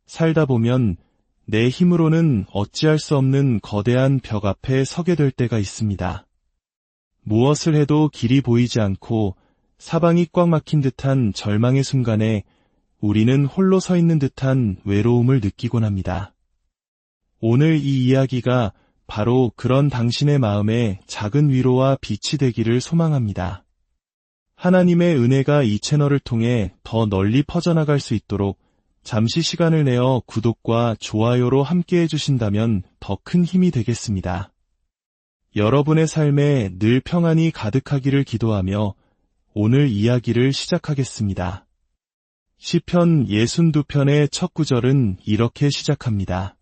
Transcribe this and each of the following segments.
살다 보면 내 힘으로는 어찌할 수 없는 거대한 벽 앞에 서게 될 때가 있습니다. 무엇을 해도 길이 보이지 않고 사방이 꽉 막힌 듯한 절망의 순간에 우리는 홀로 서 있는 듯한 외로움을 느끼곤 합니다. 오늘 이 이야기가 바로 그런 당신의 마음에 작은 위로와 빛이 되기를 소망합니다. 하나님의 은혜가 이 채널을 통해 더 널리 퍼져나갈 수 있도록 잠시 시간을 내어 구독과 좋아요로 함께 해주신다면 더 큰 힘이 되겠습니다. 여러분의 삶에 늘 평안이 가득하기를 기도하며 오늘 이야기를 시작하겠습니다. 시편 62편의 첫 구절은 이렇게 시작합니다.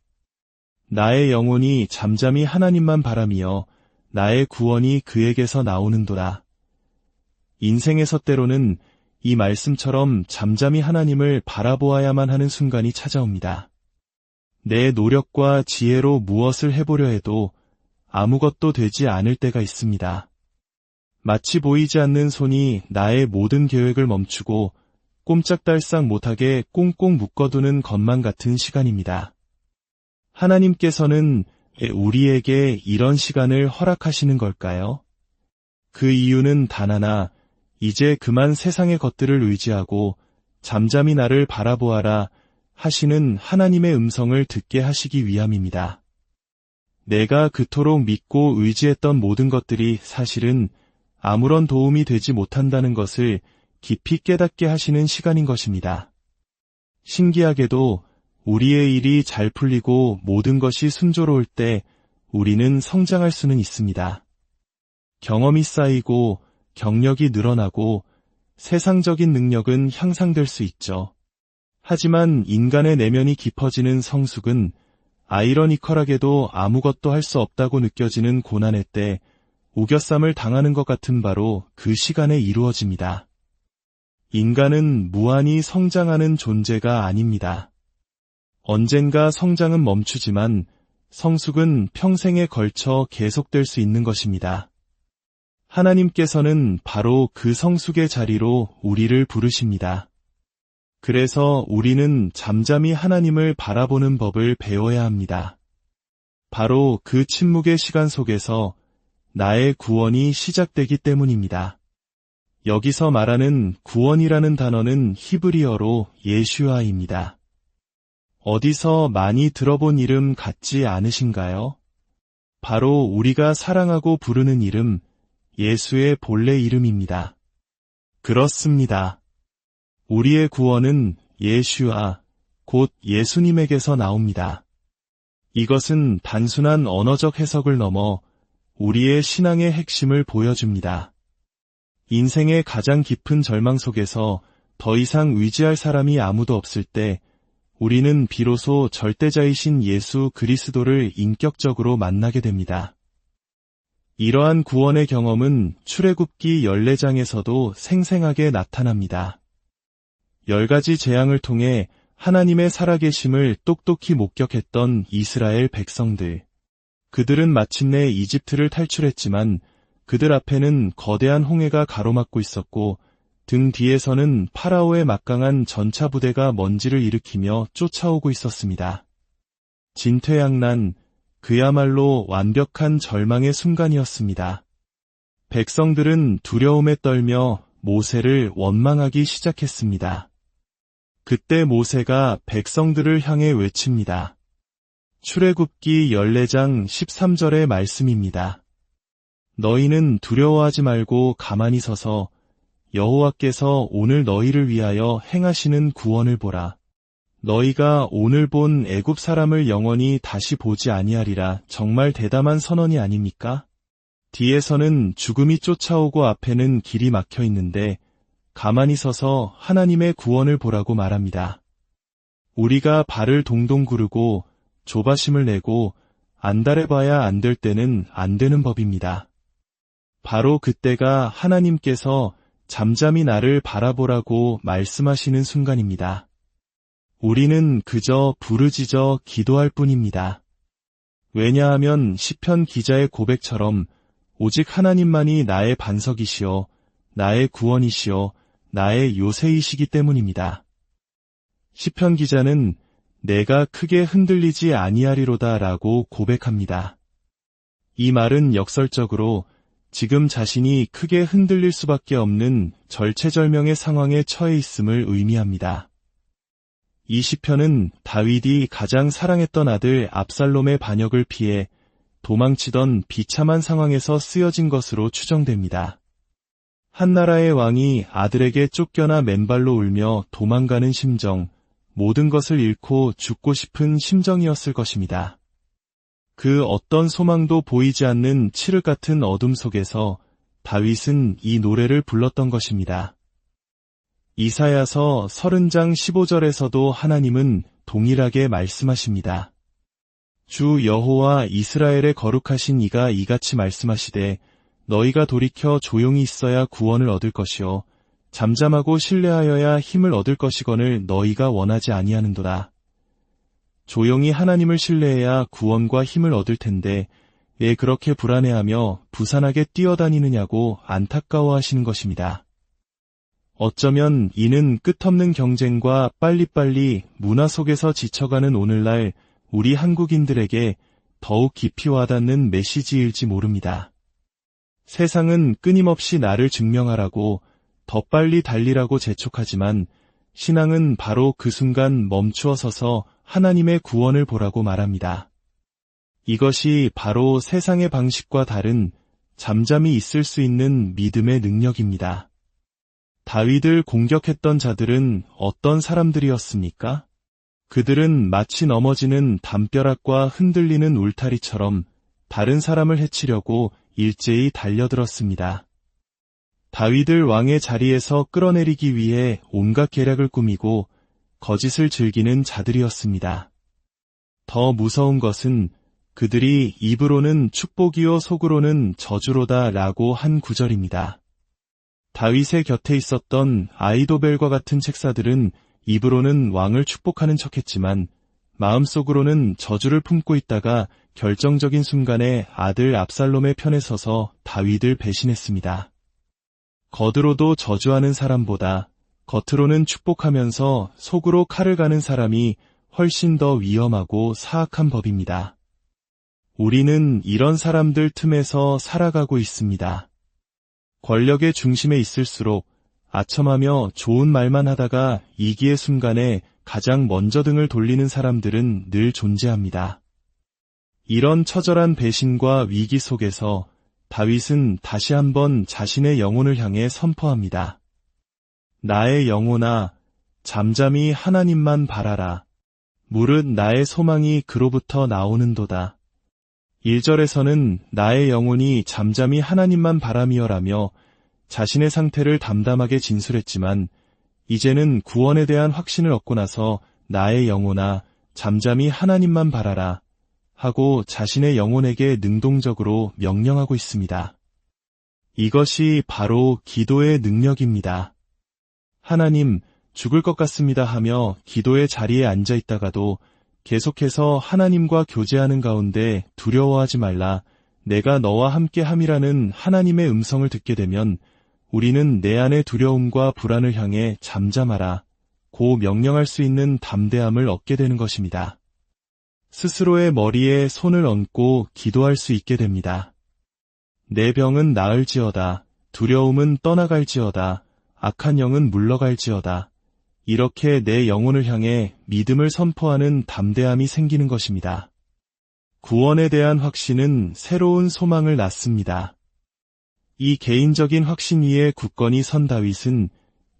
나의 영혼이 잠잠히 하나님만 바라며 나의 구원이 그에게서 나오는도다. 인생에서 때로는 이 말씀처럼 잠잠히 하나님을 바라보아야만 하는 순간이 찾아옵니다. 내 노력과 지혜로 무엇을 해보려 해도 아무것도 되지 않을 때가 있습니다. 마치 보이지 않는 손이 나의 모든 계획을 멈추고 꼼짝달싹 못하게 꽁꽁 묶어두는 것만 같은 시간입니다. 하나님께서는 우리에게 이런 시간을 허락하시는 걸까요? 그 이유는 단 하나, 이제 그만 세상의 것들을 의지하고 잠잠히 나를 바라보아라 하시는 하나님의 음성을 듣게 하시기 위함입니다. 내가 그토록 믿고 의지했던 모든 것들이 사실은 아무런 도움이 되지 못한다는 것을 깊이 깨닫게 하시는 시간인 것입니다. 신기하게도 우리의 일이 잘 풀리고 모든 것이 순조로울 때 우리는 성장할 수는 있습니다. 경험이 쌓이고 경력이 늘어나고 세상적인 능력은 향상될 수 있죠. 하지만 인간의 내면이 깊어지는 성숙은 아이러니컬하게도 아무것도 할 수 없다고 느껴지는 고난의 때 우겨쌈을 당하는 것 같은 바로 그 시간에 이루어집니다. 인간은 무한히 성장하는 존재가 아닙니다. 언젠가 성장은 멈추지만 성숙은 평생에 걸쳐 계속될 수 있는 것입니다. 하나님께서는 바로 그 성숙의 자리로 우리를 부르십니다. 그래서 우리는 잠잠히 하나님을 바라보는 법을 배워야 합니다. 바로 그 침묵의 시간 속에서 나의 구원이 시작되기 때문입니다. 여기서 말하는 구원이라는 단어는 히브리어로 예슈아입니다. 어디서 많이 들어본 이름 같지 않으신가요? 바로 우리가 사랑하고 부르는 이름, 예수의 본래 이름입니다. 그렇습니다. 우리의 구원은 예슈아, 곧 예수님에게서 나옵니다. 이것은 단순한 언어적 해석을 넘어 우리의 신앙의 핵심을 보여줍니다. 인생의 가장 깊은 절망 속에서 더 이상 의지할 사람이 아무도 없을 때 우리는 비로소 절대자이신 예수 그리스도를 인격적으로 만나게 됩니다. 이러한 구원의 경험은 출애굽기 14장에서도 생생하게 나타납니다. 10가지 재앙을 통해 하나님의 살아계심을 똑똑히 목격했던 이스라엘 백성들. 그들은 마침내 이집트를 탈출했지만 그들 앞에는 거대한 홍해가 가로막고 있었고 등 뒤에서는 파라오의 막강한 전차 부대가 먼지를 일으키며 쫓아오고 있었습니다. 진퇴양난, 그야말로 완벽한 절망의 순간이었습니다. 백성들은 두려움에 떨며 모세를 원망하기 시작했습니다. 그때 모세가 백성들을 향해 외칩니다. 출애굽기 14장 13절의 말씀입니다. 너희는 두려워하지 말고 가만히 서서 여호와께서 오늘 너희를 위하여 행하시는 구원을 보라. 너희가 오늘 본 애굽 사람을 영원히 다시 보지 아니하리라. 정말 대담한 선언이 아닙니까? 뒤에서는 죽음이 쫓아오고 앞에는 길이 막혀 있는데 가만히 서서 하나님의 구원을 보라고 말합니다. 우리가 발을 동동 구르고 조바심을 내고 안달해봐야 안 될 때는 안 되는 법입니다. 바로 그때가 하나님께서 잠잠히 나를 바라보라고 말씀하시는 순간입니다. 우리는 그저 부르짖어 기도할 뿐입니다. 왜냐하면 시편 기자의 고백처럼 오직 하나님만이 나의 반석이시요 나의 구원이시요 나의 요새이시기 때문입니다. 시편 기자는 내가 크게 흔들리지 아니하리로다 라고 고백합니다. 이 말은 역설적으로 지금 자신이 크게 흔들릴 수밖에 없는 절체절명의 상황에 처해 있음을 의미합니다. 이 시편은 다윗이 가장 사랑했던 아들 압살롬의 반역을 피해 도망치던 비참한 상황에서 쓰여진 것으로 추정됩니다. 한 나라의 왕이 아들에게 쫓겨나 맨발로 울며 도망가는 심정, 모든 것을 잃고 죽고 싶은 심정이었을 것입니다. 그 어떤 소망도 보이지 않는 칠흑 같은 어둠 속에서 다윗은 이 노래를 불렀던 것입니다. 이사야서 30장 15절에서도 하나님은 동일하게 말씀하십니다. 주 여호와 이스라엘의 거룩하신 이가 이같이 말씀하시되 너희가 돌이켜 조용히 있어야 구원을 얻을 것이요 잠잠하고 신뢰하여야 힘을 얻을 것이거늘 너희가 원하지 아니하는도다. 조용히 하나님을 신뢰해야 구원과 힘을 얻을 텐데 왜 그렇게 불안해하며 부산하게 뛰어다니느냐고 안타까워하시는 것입니다. 어쩌면 이는 끝없는 경쟁과 빨리빨리 문화 속에서 지쳐가는 오늘날 우리 한국인들에게 더욱 깊이 와닿는 메시지일지 모릅니다. 세상은 끊임없이 나를 증명하라고 더 빨리 달리라고 재촉하지만 신앙은 바로 그 순간 멈추어 서서 하나님의 구원을 보라고 말합니다. 이것이 바로 세상의 방식과 다른 잠잠히 있을 수 있는 믿음의 능력입니다. 다윗을 공격했던 자들은 어떤 사람들이었습니까? 그들은 마치 넘어지는 담벼락과 흔들리는 울타리처럼 다른 사람을 해치려고 일제히 달려들었습니다. 다윗을 왕의 자리에서 끌어내리기 위해 온갖 계략을 꾸미고 거짓을 즐기는 자들이었습니다. 더 무서운 것은 그들이 입으로는 축복이요 속으로는 저주로다 라고 한 구절입니다. 다윗의 곁에 있었던 아이도벨과 같은 책사들은 입으로는 왕을 축복하는 척했지만 마음속으로는 저주를 품고 있다가 결정적인 순간에 아들 압살롬의 편에 서서 다윗을 배신했습니다. 겉으로도 저주하는 사람보다 겉으로는 축복하면서 속으로 칼을 가는 사람이 훨씬 더 위험하고 사악한 법입니다. 우리는 이런 사람들 틈에서 살아가고 있습니다. 권력의 중심에 있을수록 아첨하며 좋은 말만 하다가 이기의 순간에 가장 먼저 등을 돌리는 사람들은 늘 존재합니다. 이런 처절한 배신과 위기 속에서 다윗은 다시 한번 자신의 영혼을 향해 선포합니다. 나의 영혼아, 잠잠히 하나님만 바라라. 무릇 나의 소망이 그로부터 나오는도다. 1절에서는 나의 영혼이 잠잠히 하나님만 바라미어라며 자신의 상태를 담담하게 진술했지만 이제는 구원에 대한 확신을 얻고 나서 나의 영혼아, 잠잠히 하나님만 바라라 하고 자신의 영혼에게 능동적으로 명령하고 있습니다. 이것이 바로 기도의 능력입니다. 하나님, 죽을 것 같습니다 하며 기도의 자리에 앉아 있다가도 계속해서 하나님과 교제하는 가운데 두려워하지 말라, 내가 너와 함께 함이라는 하나님의 음성을 듣게 되면 우리는 내 안의 두려움과 불안을 향해 잠잠하라 고 명령할 수 있는 담대함을 얻게 되는 것입니다. 스스로의 머리에 손을 얹고 기도할 수 있게 됩니다. 내 병은 나을지어다, 두려움은 떠나갈지어다, 악한 영은 물러갈지어다. 이렇게 내 영혼을 향해 믿음을 선포하는 담대함이 생기는 것입니다. 구원에 대한 확신은 새로운 소망을 낳습니다. 이 개인적인 확신 위에 굳건히 선 다윗은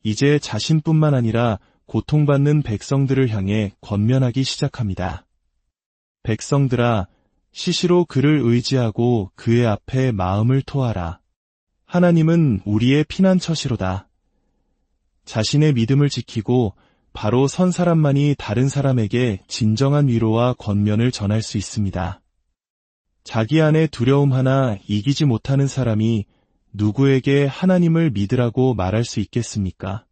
이제 자신뿐만 아니라 고통받는 백성들을 향해 권면하기 시작합니다. 백성들아, 시시로 그를 의지하고 그의 앞에 마음을 토하라. 하나님은 우리의 피난처시로다. 자신의 믿음을 지키고 바로 선 사람만이 다른 사람에게 진정한 위로와 권면을 전할 수 있습니다. 자기 안에 두려움 하나 이기지 못하는 사람이 누구에게 하나님을 믿으라고 말할 수 있겠습니까?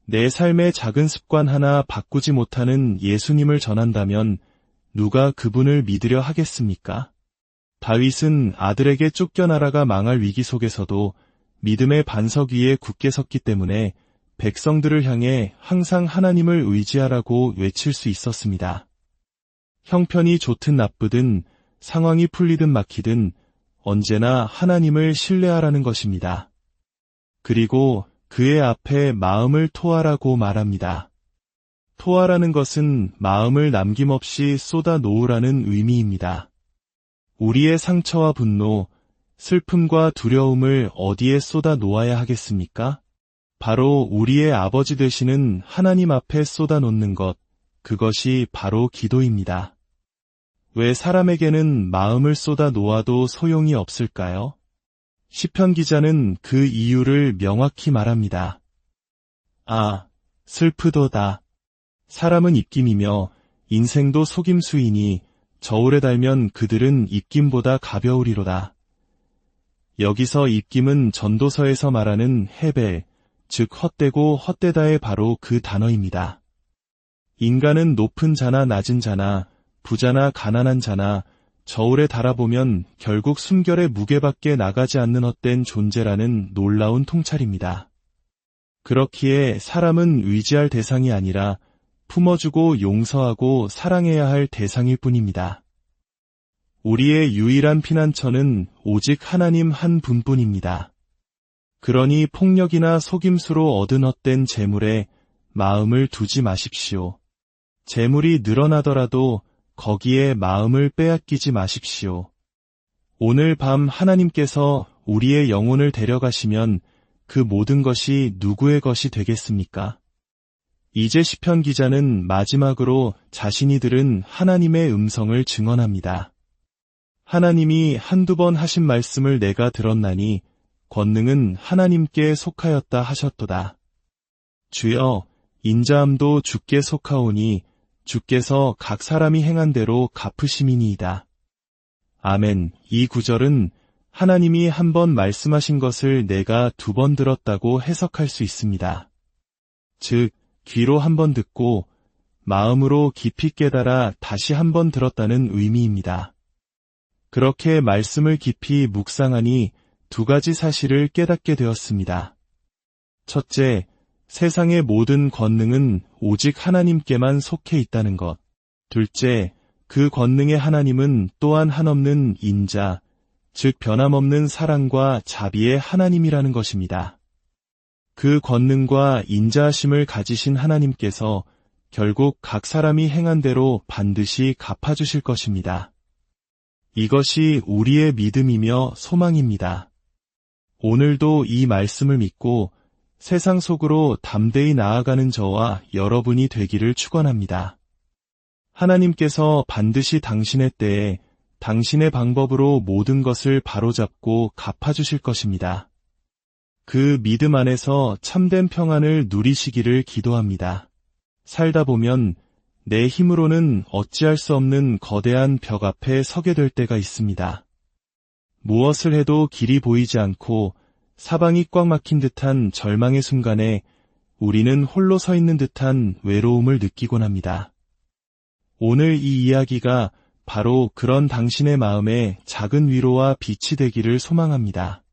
내 삶의 작은 습관 하나 바꾸지 못하는 예수님을 전한다면 누가 그분을 믿으려 하겠습니까? 다윗은 아들에게 쫓겨나라가 망할 위기 속에서도 믿음의 반석 위에 굳게 섰기 때문에 백성들을 향해 항상 하나님을 의지하라고 외칠 수 있었습니다. 형편이 좋든 나쁘든 상황이 풀리든 막히든 언제나 하나님을 신뢰하라는 것입니다. 그리고 그의 앞에 마음을 토하라고 말합니다. 토하라는 것은 마음을 남김없이 쏟아 놓으라는 의미입니다. 우리의 상처와 분노, 슬픔과 두려움을 어디에 쏟아 놓아야 하겠습니까? 바로 우리의 아버지 되시는 하나님 앞에 쏟아 놓는 것, 그것이 바로 기도입니다. 왜 사람에게는 마음을 쏟아 놓아도 소용이 없을까요? 시편 기자는 그 이유를 명확히 말합니다. 아, 슬프도다. 사람은 입김이며 인생도 속임수이니 저울에 달면 그들은 입김보다 가벼우리로다. 여기서 입김은 전도서에서 말하는 헤벨, 즉 헛되고 헛되다의 바로 그 단어입니다. 인간은 높은 자나 낮은 자나 부자나 가난한 자나 저울에 달아보면 결국 숨결의 무게밖에 나가지 않는 헛된 존재라는 놀라운 통찰입니다. 그렇기에 사람은 의지할 대상이 아니라 품어주고 용서하고 사랑해야 할 대상일 뿐입니다. 우리의 유일한 피난처는 오직 하나님 한 분뿐입니다. 그러니 폭력이나 속임수로 얻은 헛된 재물에 마음을 두지 마십시오. 재물이 늘어나더라도 거기에 마음을 빼앗기지 마십시오. 오늘 밤 하나님께서 우리의 영혼을 데려가시면 그 모든 것이 누구의 것이 되겠습니까? 이제 시편 기자는 마지막으로 자신이 들은 하나님의 음성을 증언합니다. 하나님이 한두 번 하신 말씀을 내가 들었나니 권능은 하나님께 속하였다 하셨도다. 주여, 인자함도 주께 속하오니 주께서 각 사람이 행한 대로 갚으심이니이다. 아멘. 이 구절은 하나님이 한 번 말씀하신 것을 내가 두 번 들었다고 해석할 수 있습니다. 즉, 귀로 한 번 듣고 마음으로 깊이 깨달아 다시 한 번 들었다는 의미입니다. 그렇게 말씀을 깊이 묵상하니 두 가지 사실을 깨닫게 되었습니다. 첫째, 세상의 모든 권능은 오직 하나님께만 속해 있다는 것. 둘째, 그 권능의 하나님은 또한 한없는 인자, 즉 변함없는 사랑과 자비의 하나님이라는 것입니다. 그 권능과 인자하심을 가지신 하나님께서 결국 각 사람이 행한 대로 반드시 갚아주실 것입니다. 이것이 우리의 믿음이며 소망입니다. 오늘도 이 말씀을 믿고 세상 속으로 담대히 나아가는 저와 여러분이 되기를 축원합니다. 하나님께서 반드시 당신의 때에 당신의 방법으로 모든 것을 바로잡고 갚아주실 것입니다. 그 믿음 안에서 참된 평안을 누리시기를 기도합니다. 살다 보면 내 힘으로는 어찌할 수 없는 거대한 벽 앞에 서게 될 때가 있습니다. 무엇을 해도 길이 보이지 않고 사방이 꽉 막힌 듯한 절망의 순간에 우리는 홀로 서 있는 듯한 외로움을 느끼곤 합니다. 오늘 이 이야기가 바로 그런 당신의 마음에 작은 위로와 빛이 되기를 소망합니다.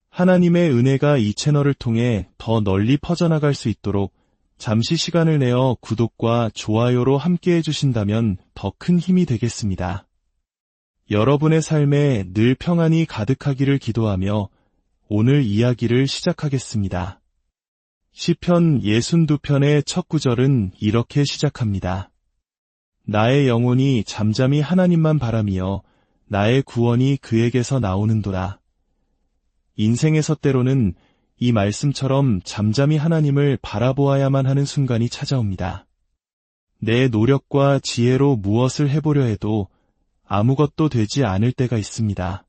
하나님의 은혜가 이 채널을 통해 더 널리 퍼져나갈 수 있도록 잠시 시간을 내어 구독과 좋아요로 함께 해주신다면 더 큰 힘이 되겠습니다. 여러분의 삶에 늘 평안이 가득하기를 기도하며 오늘 이야기를 시작하겠습니다. 시편 62편의 첫 구절은 이렇게 시작합니다. 나의 영혼이 잠잠히 하나님만 바라며 나의 구원이 그에게서 나오는도다. 인생에서 때로는 이 말씀처럼 잠잠히 하나님을 바라보아야만 하는 순간이 찾아옵니다. 내 노력과 지혜로 무엇을 해보려 해도 아무것도 되지 않을 때가 있습니다.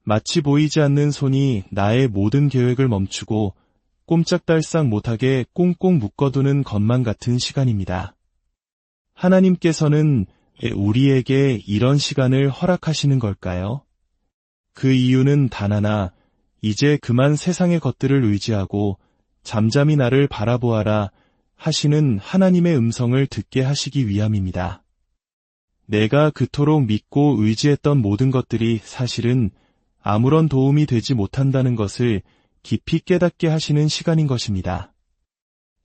마치 보이지 않는 손이 나의 모든 계획을 멈추고 꼼짝달싹 못하게 꽁꽁 묶어두는 것만 같은 시간입니다. 하나님께서는 우리에게 이런 시간을 허락하시는 걸까요? 그 이유는 단 하나, 이제 그만 세상의 것들을 의지하고 잠잠히 나를 바라보아라 하시는 하나님의 음성을 듣게 하시기 위함입니다. 내가 그토록 믿고 의지했던 모든 것들이 사실은 아무런 도움이 되지 못한다는 것을 깊이 깨닫게 하시는 시간인 것입니다.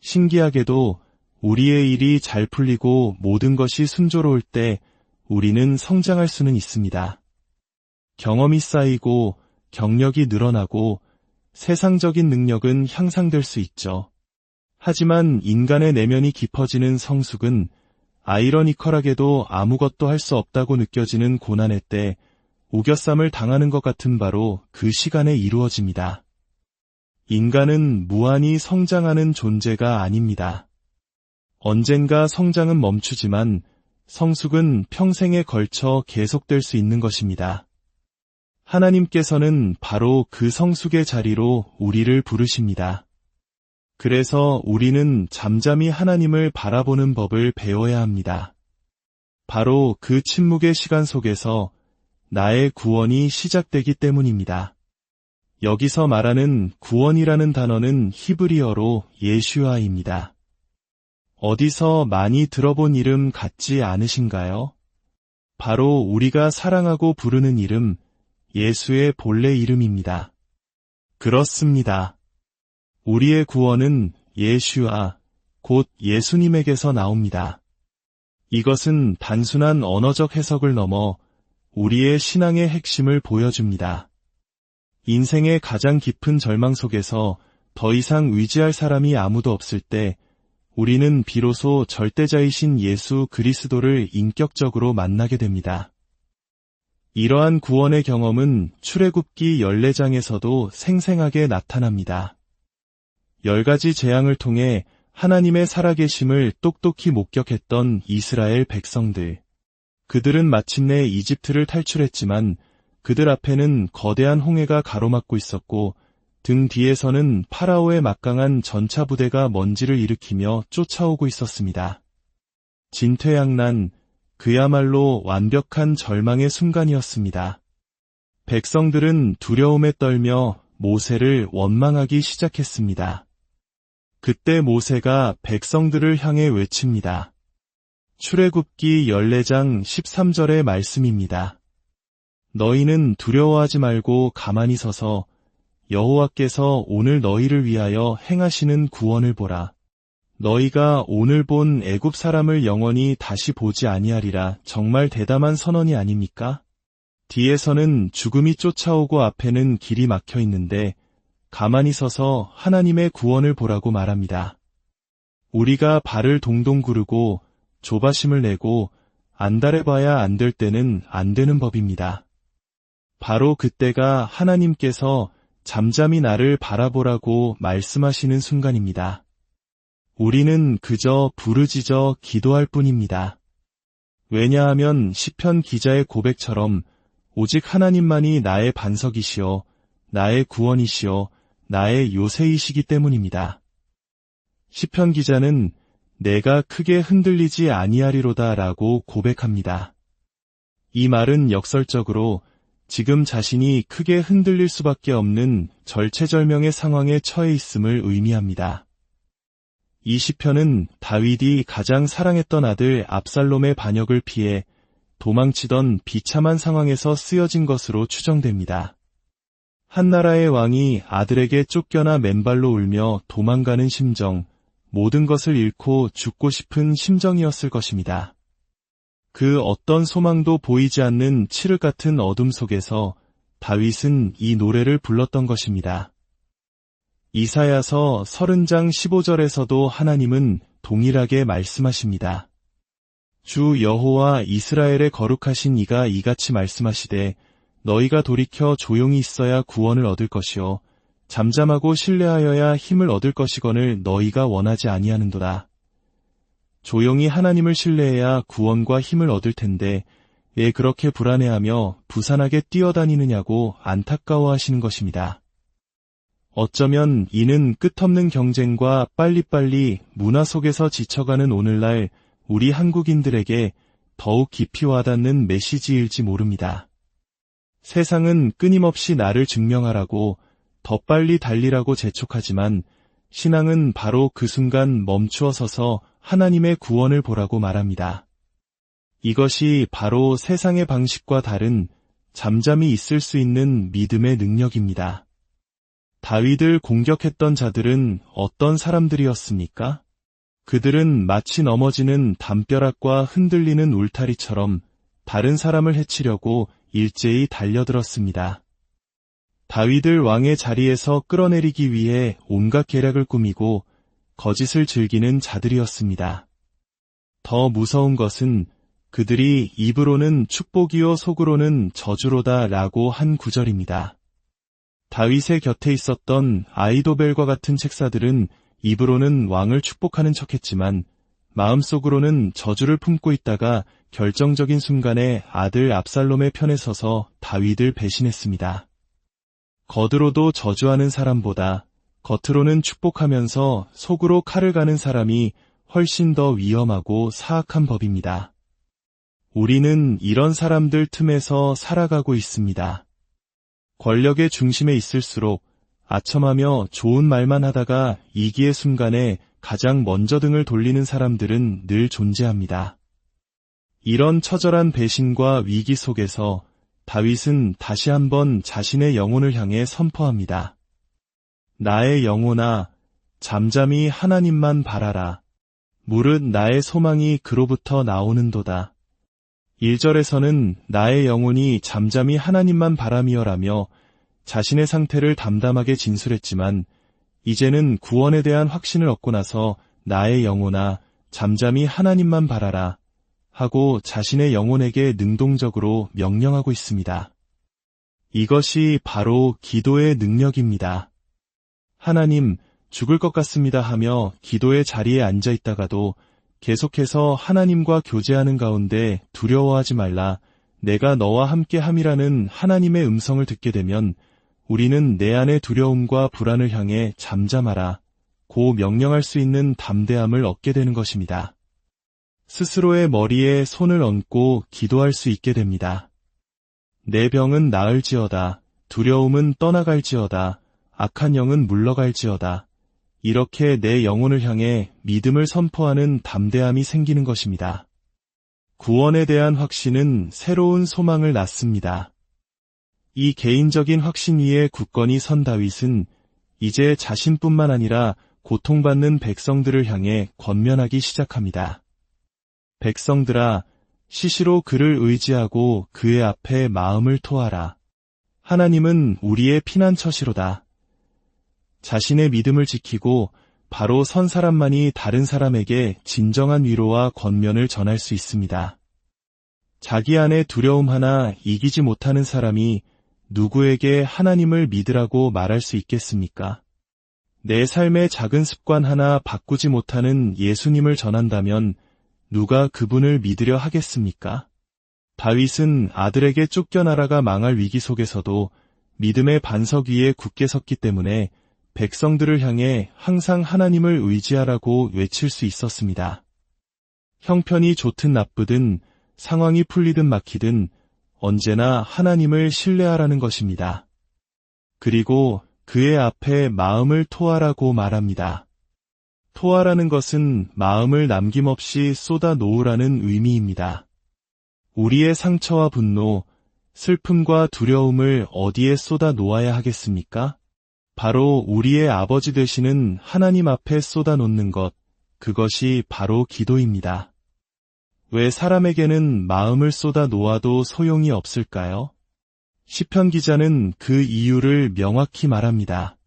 신기하게도 우리의 일이 잘 풀리고 모든 것이 순조로울 때 우리는 성장할 수는 있습니다. 경험이 쌓이고 경력이 늘어나고 세상적인 능력은 향상될 수 있죠. 하지만 인간의 내면이 깊어지는 성숙은 아이러니컬하게도 아무것도 할 수 없다고 느껴지는 고난의 때 우겨쌈을 당하는 것 같은 바로 그 시간에 이루어집니다. 인간은 무한히 성장하는 존재가 아닙니다. 언젠가 성장은 멈추지만 성숙은 평생에 걸쳐 계속될 수 있는 것입니다. 하나님께서는 바로 그 성숙의 자리로 우리를 부르십니다. 그래서 우리는 잠잠히 하나님을 바라보는 법을 배워야 합니다. 바로 그 침묵의 시간 속에서 나의 구원이 시작되기 때문입니다. 여기서 말하는 구원이라는 단어는 히브리어로 예슈아입니다. 어디서 많이 들어본 이름 같지 않으신가요? 바로 우리가 사랑하고 부르는 이름, 예수의 본래 이름입니다. 그렇습니다. 우리의 구원은 예슈아, 곧 예수님에게서 나옵니다. 이것은 단순한 언어적 해석을 넘어 우리의 신앙의 핵심을 보여줍니다. 인생의 가장 깊은 절망 속에서 더 이상 의지할 사람이 아무도 없을 때 우리는 비로소 절대자이신 예수 그리스도를 인격적으로 만나게 됩니다. 이러한 구원의 경험은 출애굽기 14장에서도 생생하게 나타납니다. 10가지 재앙을 통해 하나님의 살아계심을 똑똑히 목격했던 이스라엘 백성들. 그들은 마침내 이집트를 탈출했지만 그들 앞에는 거대한 홍해가 가로막고 있었고 등 뒤에서는 파라오의 막강한 전차 부대가 먼지를 일으키며 쫓아오고 있었습니다. 진퇴양난, 그야말로 완벽한 절망의 순간이었습니다. 백성들은 두려움에 떨며 모세를 원망하기 시작했습니다. 그때 모세가 백성들을 향해 외칩니다. 출애굽기 14장 13절의 말씀입니다. 너희는 두려워하지 말고 가만히 서서 여호와께서 오늘 너희를 위하여 행하시는 구원을 보라. 너희가 오늘 본 애굽 사람을 영원히 다시 보지 아니하리라. 정말 대담한 선언이 아닙니까? 뒤에서는 죽음이 쫓아오고 앞에는 길이 막혀 있는데 가만히 서서 하나님의 구원을 보라고 말합니다. 우리가 발을 동동 구르고 조바심을 내고 안달해봐야 안 될 때는 안 되는 법입니다. 바로 그때가 하나님께서 잠잠히 나를 바라보라고 말씀하시는 순간입니다. 우리는 그저 부르짖어 기도할 뿐입니다. 왜냐하면 시편 기자의 고백처럼 오직 하나님만이 나의 반석이시요, 나의 구원이시요, 나의 요새이시기 때문입니다. 시편 기자는 내가 크게 흔들리지 아니하리로다 라고 고백합니다. 이 말은 역설적으로 지금 자신이 크게 흔들릴 수밖에 없는 절체절명의 상황에 처해 있음을 의미합니다. 이 시편은 다윗이 가장 사랑했던 아들 압살롬의 반역을 피해 도망치던 비참한 상황에서 쓰여진 것으로 추정됩니다. 한 나라의 왕이 아들에게 쫓겨나 맨발로 울며 도망가는 심정, 모든 것을 잃고 죽고 싶은 심정이었을 것입니다. 그 어떤 소망도 보이지 않는 칠흑 같은 어둠 속에서 다윗은 이 노래를 불렀던 것입니다. 이사야서 30장 15절에서도 하나님은 동일하게 말씀하십니다. 주 여호와 이스라엘의 거룩하신 이가 이같이 말씀하시되 너희가 돌이켜 조용히 있어야 구원을 얻을 것이요 잠잠하고 신뢰하여야 힘을 얻을 것이거늘 너희가 원하지 아니하는도다. 조용히 하나님을 신뢰해야 구원과 힘을 얻을 텐데 왜 그렇게 불안해하며 부산하게 뛰어다니느냐고 안타까워하시는 것입니다. 어쩌면 이는 끝없는 경쟁과 빨리빨리 문화 속에서 지쳐가는 오늘날 우리 한국인들에게 더욱 깊이 와닿는 메시지일지 모릅니다. 세상은 끊임없이 나를 증명하라고 더 빨리 달리라고 재촉하지만 신앙은 바로 그 순간 멈추어 서서 하나님의 구원을 보라고 말합니다. 이것이 바로 세상의 방식과 다른 잠잠히 있을 수 있는 믿음의 능력입니다. 다윗을 공격했던 자들은 어떤 사람들이었습니까? 그들은 마치 넘어지는 담벼락과 흔들리는 울타리처럼 다른 사람을 해치려고 일제히 달려들었습니다. 다윗을 왕의 자리에서 끌어내리기 위해 온갖 계략을 꾸미고 거짓을 즐기는 자들이었습니다. 더 무서운 것은 그들이 입으로는 축복이요 속으로는 저주로다 라고 한 구절입니다. 다윗의 곁에 있었던 아이도벨과 같은 책사들은 입으로는 왕을 축복하는 척했지만 마음속으로는 저주를 품고 있다가 결정적인 순간에 아들 압살롬의 편에 서서 다윗을 배신했습니다. 겉으로도 저주하는 사람보다 겉으로는 축복하면서 속으로 칼을 가는 사람이 훨씬 더 위험하고 사악한 법입니다. 우리는 이런 사람들 틈에서 살아가고 있습니다. 권력의 중심에 있을수록 아첨하며 좋은 말만 하다가 이기의 순간에 가장 먼저 등을 돌리는 사람들은 늘 존재합니다. 이런 처절한 배신과 위기 속에서 다윗은 다시 한번 자신의 영혼을 향해 선포합니다. 나의 영혼아, 잠잠히 하나님만 바라라. 무릇 나의 소망이 그로부터 나오는도다. 1절에서는 나의 영혼이 잠잠히 하나님만 바라미어라며 자신의 상태를 담담하게 진술했지만 이제는 구원에 대한 확신을 얻고 나서 나의 영혼아, 잠잠히 하나님만 바라라 하고 자신의 영혼에게 능동적으로 명령하고 있습니다. 이것이 바로 기도의 능력입니다. 하나님, 죽을 것 같습니다 하며 기도의 자리에 앉아 있다가도 계속해서 하나님과 교제하는 가운데 두려워하지 말라, 내가 너와 함께 함이라는 하나님의 음성을 듣게 되면 우리는 내 안의 두려움과 불안을 향해 잠잠하라 고 명령할 수 있는 담대함을 얻게 되는 것입니다. 스스로의 머리에 손을 얹고 기도할 수 있게 됩니다. 내 병은 나을지어다, 두려움은 떠나갈지어다, 악한 영은 물러갈지어다. 이렇게 내 영혼을 향해 믿음을 선포하는 담대함이 생기는 것입니다. 구원에 대한 확신은 새로운 소망을 낳습니다. 이 개인적인 확신 위에 굳건히 선 다윗은 이제 자신뿐만 아니라 고통받는 백성들을 향해 권면하기 시작합니다. 백성들아, 시시로 그를 의지하고 그의 앞에 마음을 토하라. 하나님은 우리의 피난처시로다. 자신의 믿음을 지키고 바로 선 사람만이 다른 사람에게 진정한 위로와 권면을 전할 수 있습니다. 자기 안에 두려움 하나 이기지 못하는 사람이 누구에게 하나님을 믿으라고 말할 수 있겠습니까? 내 삶의 작은 습관 하나 바꾸지 못하는 예수님을 전한다면 누가 그분을 믿으려 하겠습니까? 다윗은 아들에게 쫓겨나라가 망할 위기 속에서도 믿음의 반석 위에 굳게 섰기 때문에 백성들을 향해 항상 하나님을 의지하라고 외칠 수 있었습니다. 형편이 좋든 나쁘든 상황이 풀리든 막히든 언제나 하나님을 신뢰하라는 것입니다. 그리고 그의 앞에 마음을 토하라고 말합니다. 토하라는 것은 마음을 남김없이 쏟아 놓으라는 의미입니다. 우리의 상처와 분노, 슬픔과 두려움을 어디에 쏟아 놓아야 하겠습니까? 바로 우리의 아버지 되시는 하나님 앞에 쏟아 놓는 것, 그것이 바로 기도입니다. 왜 사람에게는 마음을 쏟아 놓아도 소용이 없을까요? 시편 기자는 그 이유를 명확히 말합니다.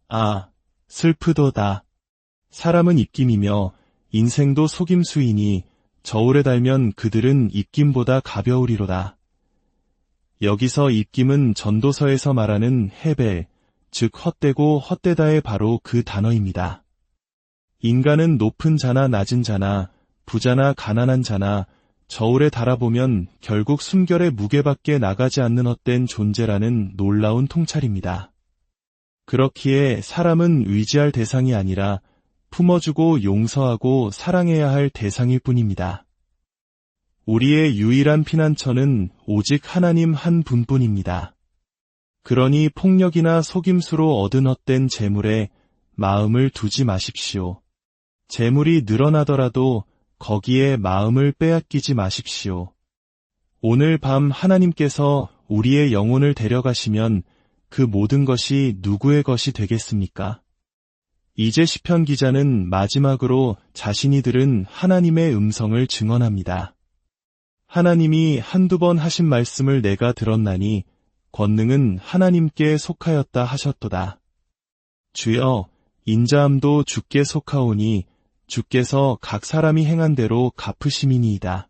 아, 슬프도다. 사람은 입김이며 인생도 속임수이니 저울에 달면 그들은 입김보다 가벼우리로다. 여기서 입김은 전도서에서 말하는 헤벨, 즉 헛되고 헛되다의 바로 그 단어입니다. 인간은 높은 자나 낮은 자나 부자나 가난한 자나 저울에 달아보면 결국 숨결의 무게밖에 나가지 않는 헛된 존재라는 놀라운 통찰입니다. 그렇기에 사람은 의지할 대상이 아니라 품어주고 용서하고 사랑해야 할 대상일 뿐입니다. 우리의 유일한 피난처는 오직 하나님 한 분뿐입니다. 그러니 폭력이나 속임수로 얻은 헛된 재물에 마음을 두지 마십시오. 재물이 늘어나더라도 거기에 마음을 빼앗기지 마십시오. 오늘 밤 하나님께서 우리의 영혼을 데려가시면 그 모든 것이 누구의 것이 되겠습니까? 이제 시편 기자는 마지막으로 자신이 들은 하나님의 음성을 증언합니다. 하나님이 한두 번 하신 말씀을 내가 들었나니 권능은 하나님께 속하였다 하셨도다. 주여, 인자함도 주께 속하오니 주께서 각 사람이 행한 대로 갚으심이니이다.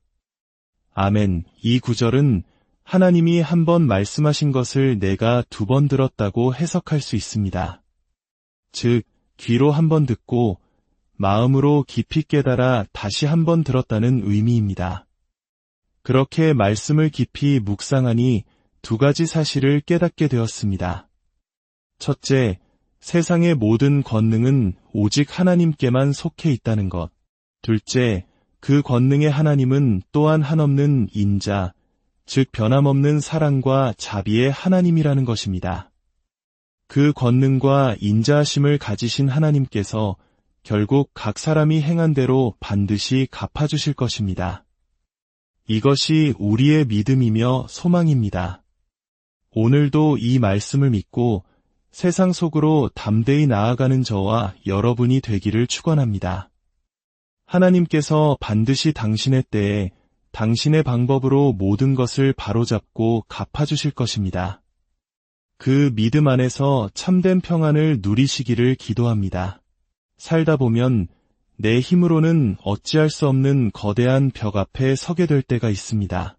아멘. 이 구절은 하나님이 한 번 말씀하신 것을 내가 두 번 들었다고 해석할 수 있습니다. 즉, 귀로 한 번 듣고 마음으로 깊이 깨달아 다시 한 번 들었다는 의미입니다. 그렇게 말씀을 깊이 묵상하니 두 가지 사실을 깨닫게 되었습니다. 첫째, 세상의 모든 권능은 오직 하나님께만 속해 있다는 것. 둘째, 그 권능의 하나님은 또한 한없는 인자, 즉 변함없는 사랑과 자비의 하나님이라는 것입니다. 그 권능과 인자하심을 가지신 하나님께서 결국 각 사람이 행한 대로 반드시 갚아주실 것입니다. 이것이 우리의 믿음이며 소망입니다. 오늘도 이 말씀을 믿고 세상 속으로 담대히 나아가는 저와 여러분이 되기를 축원합니다. 하나님께서 반드시 당신의 때에 당신의 방법으로 모든 것을 바로잡고 갚아주실 것입니다. 그 믿음 안에서 참된 평안을 누리시기를 기도합니다. 살다 보면 내 힘으로는 어찌할 수 없는 거대한 벽 앞에 서게 될 때가 있습니다.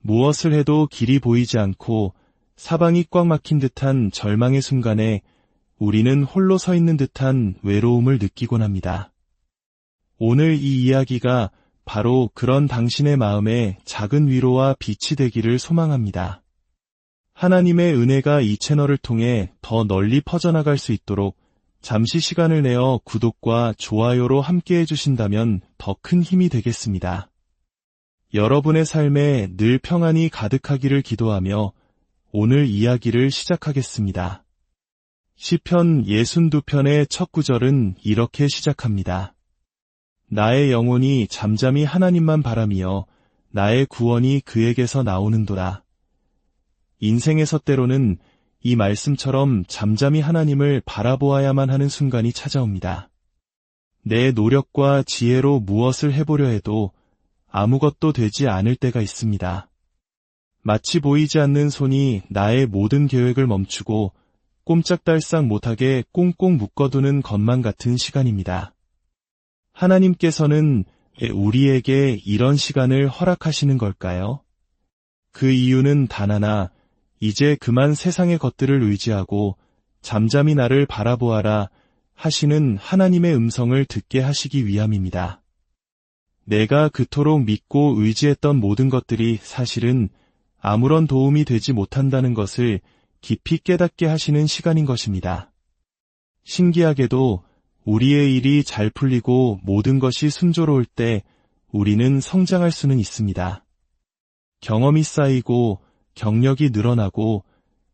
무엇을 해도 길이 보이지 않고 사방이 꽉 막힌 듯한 절망의 순간에 우리는 홀로 서 있는 듯한 외로움을 느끼곤 합니다. 오늘 이 이야기가 바로 그런 당신의 마음에 작은 위로와 빛이 되기를 소망합니다. 하나님의 은혜가 이 채널을 통해 더 널리 퍼져나갈 수 있도록 잠시 시간을 내어 구독과 좋아요로 함께 해주신다면 더 큰 힘이 되겠습니다. 여러분의 삶에 늘 평안이 가득하기를 기도하며 오늘 이야기를 시작하겠습니다. 시편 62편의 첫 구절은 이렇게 시작합니다. 나의 영혼이 잠잠히 하나님만 바라며 나의 구원이 그에게서 나오는도다. 인생에서 때로는 이 말씀처럼 잠잠히 하나님을 바라보아야만 하는 순간이 찾아옵니다. 내 노력과 지혜로 무엇을 해보려 해도 아무것도 되지 않을 때가 있습니다. 마치 보이지 않는 손이 나의 모든 계획을 멈추고 꼼짝달싹 못하게 꽁꽁 묶어두는 것만 같은 시간입니다. 하나님께서는 우리에게 이런 시간을 허락하시는 걸까요? 그 이유는 단 하나, 이제 그만 세상의 것들을 의지하고 잠잠히 나를 바라보아라 하시는 하나님의 음성을 듣게 하시기 위함입니다. 내가 그토록 믿고 의지했던 모든 것들이 사실은 아무런 도움이 되지 못한다는 것을 깊이 깨닫게 하시는 시간인 것입니다. 신기하게도 우리의 일이 잘 풀리고 모든 것이 순조로울 때 우리는 성장할 수는 있습니다. 경험이 쌓이고 경력이 늘어나고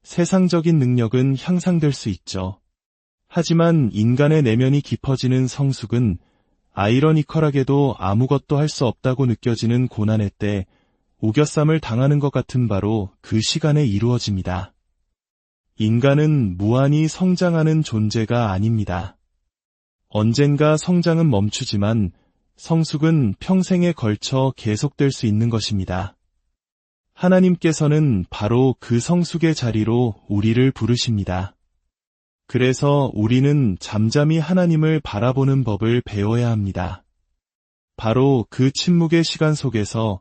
세상적인 능력은 향상될 수 있죠. 하지만 인간의 내면이 깊어지는 성숙은 아이러니컬하게도 아무것도 할 수 없다고 느껴지는 고난의 때 우겨쌈을 당하는 것 같은 바로 그 시간에 이루어집니다. 인간은 무한히 성장하는 존재가 아닙니다. 언젠가 성장은 멈추지만 성숙은 평생에 걸쳐 계속될 수 있는 것입니다. 하나님께서는 바로 그 성숙의 자리로 우리를 부르십니다. 그래서 우리는 잠잠히 하나님을 바라보는 법을 배워야 합니다. 바로 그 침묵의 시간 속에서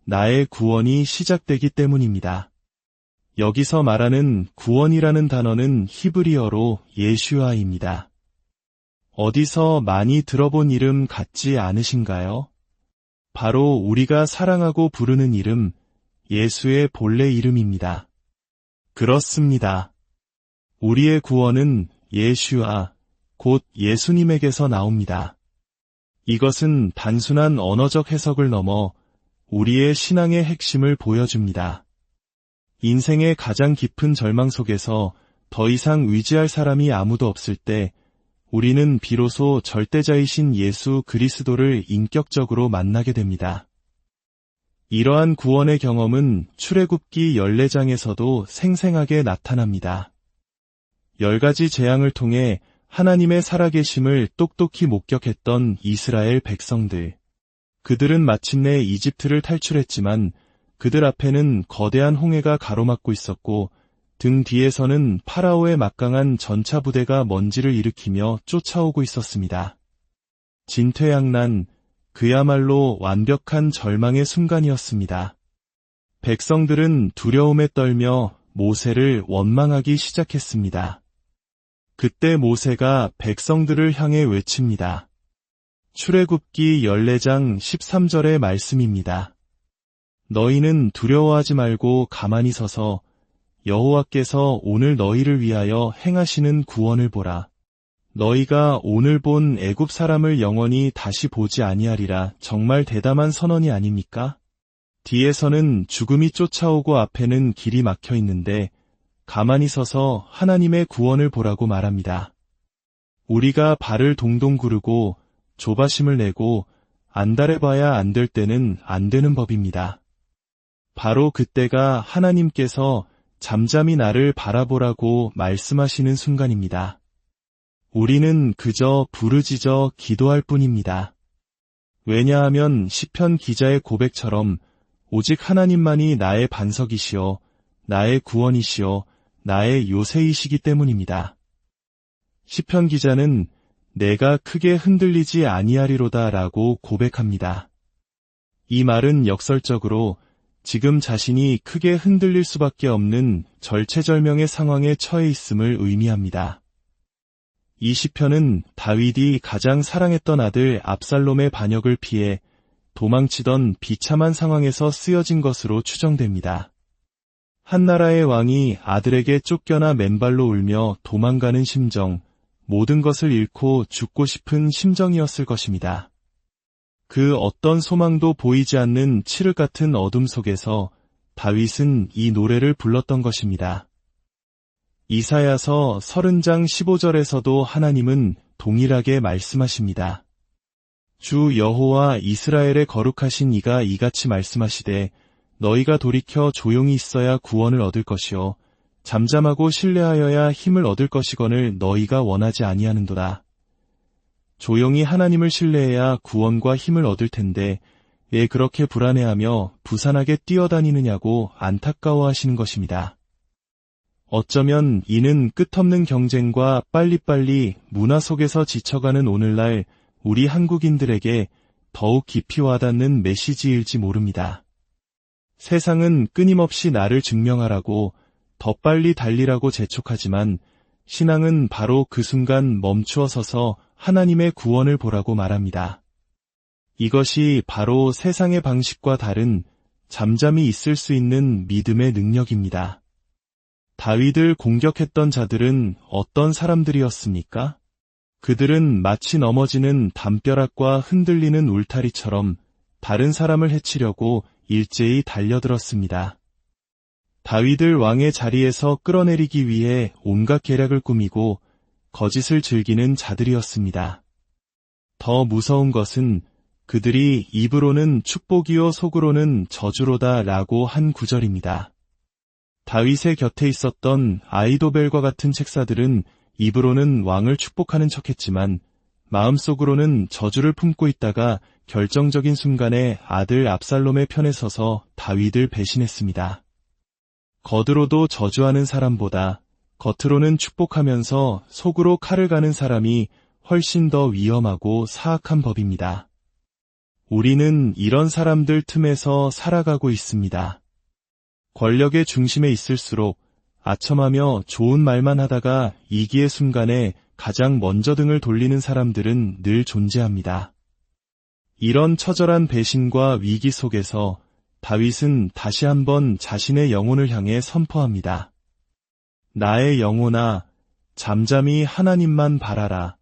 나의 구원이 시작되기 때문입니다. 여기서 말하는 구원이라는 단어는 히브리어로 예슈아입니다. 어디서 많이 들어본 이름 같지 않으신가요? 바로 우리가 사랑하고 부르는 이름, 예수의 본래 이름입니다. 그렇습니다. 우리의 구원은 예슈아, 곧 예수님에게서 나옵니다. 이것은 단순한 언어적 해석을 넘어 우리의 신앙의 핵심을 보여줍니다. 인생의 가장 깊은 절망 속에서 더 이상 의지할 사람이 아무도 없을 때 우리는 비로소 절대자이신 예수 그리스도를 인격적으로 만나게 됩니다. 이러한 구원의 경험은 출애굽기 14장에서도 생생하게 나타납니다. 10가지 재앙을 통해 하나님의 살아계심을 똑똑히 목격했던 이스라엘 백성들. 그들은 마침내 이집트를 탈출했지만 그들 앞에는 거대한 홍해가 가로막고 있었고 등 뒤에서는 파라오의 막강한 전차 부대가 먼지를 일으키며 쫓아오고 있었습니다. 진퇴양난, 그야말로 완벽한 절망의 순간이었습니다. 백성들은 두려움에 떨며 모세를 원망하기 시작했습니다. 그때 모세가 백성들을 향해 외칩니다. 출애굽기 14장 13절의 말씀입니다. 너희는 두려워하지 말고 가만히 서서 여호와께서 오늘 너희를 위하여 행하시는 구원을 보라. 너희가 오늘 본 애굽 사람을 영원히 다시 보지 아니하리라. 정말 대담한 선언이 아닙니까? 뒤에서는 죽음이 쫓아오고 앞에는 길이 막혀 있는데 가만히 서서 하나님의 구원을 보라고 말합니다. 우리가 발을 동동 구르고 조바심을 내고 안달해봐야 안 될 때는 안 되는 법입니다. 바로 그때가 하나님께서 잠잠히 나를 바라보라고 말씀하시는 순간입니다. 우리는 그저 부르짖어 기도할 뿐입니다. 왜냐하면 시편 기자의 고백처럼 오직 하나님만이 나의 반석이시요 나의 구원이시요 나의 요새이시기 때문입니다. 시편 기자는 내가 크게 흔들리지 아니하리로다 라고 고백합니다. 이 말은 역설적으로 지금 자신이 크게 흔들릴 수밖에 없는 절체절명의 상황에 처해 있음을 의미합니다. 이 시편은 다윗이 가장 사랑했던 아들 압살롬의 반역을 피해 도망치던 비참한 상황에서 쓰여진 것으로 추정됩니다. 한 나라의 왕이 아들에게 쫓겨나 맨발로 울며 도망가는 심정, 모든 것을 잃고 죽고 싶은 심정이었을 것입니다. 그 어떤 소망도 보이지 않는 칠흑 같은 어둠 속에서 다윗은 이 노래를 불렀던 것입니다. 이사야서 30장 15절에서도 하나님은 동일하게 말씀하십니다. 주 여호와 이스라엘의 거룩하신 이가 이같이 말씀하시되 너희가 돌이켜 조용히 있어야 구원을 얻을 것이요 잠잠하고 신뢰하여야 힘을 얻을 것이거늘 너희가 원하지 아니하는도다. 조용히 하나님을 신뢰해야 구원과 힘을 얻을 텐데 왜 그렇게 불안해하며 부산하게 뛰어다니느냐고 안타까워하시는 것입니다. 어쩌면 이는 끝없는 경쟁과 빨리빨리 문화 속에서 지쳐가는 오늘날 우리 한국인들에게 더욱 깊이 와닿는 메시지일지 모릅니다. 세상은 끊임없이 나를 증명하라고 더 빨리 달리라고 재촉하지만 신앙은 바로 그 순간 멈추어 서서 하나님의 구원을 보라고 말합니다. 이것이 바로 세상의 방식과 다른 잠잠히 있을 수 있는 믿음의 능력입니다. 다윗을 공격했던 자들은 어떤 사람들이었습니까? 그들은 마치 넘어지는 담벼락과 흔들리는 울타리처럼 다른 사람을 해치려고 일제히 달려들었습니다. 다윗을 왕의 자리에서 끌어내리기 위해 온갖 계략을 꾸미고 거짓을 즐기는 자들이었습니다. 더 무서운 것은 그들이 입으로는 축복이요 속으로는 저주로다 라고 한 구절입니다. 다윗의 곁에 있었던 아이도벨과 같은 책사들은 입으로는 왕을 축복하는 척했지만 마음속으로는 저주를 품고 있다가 결정적인 순간에 아들 압살롬의 편에 서서 다윗을 배신했습니다. 겉으로도 저주하는 사람보다 겉으로는 축복하면서 속으로 칼을 가는 사람이 훨씬 더 위험하고 사악한 법입니다. 우리는 이런 사람들 틈에서 살아가고 있습니다. 권력의 중심에 있을수록 아첨하며 좋은 말만 하다가 이기의 순간에 가장 먼저 등을 돌리는 사람들은 늘 존재합니다. 이런 처절한 배신과 위기 속에서 다윗은 다시 한번 자신의 영혼을 향해 선포합니다. 나의 영혼아, 잠잠히 하나님만 바라라.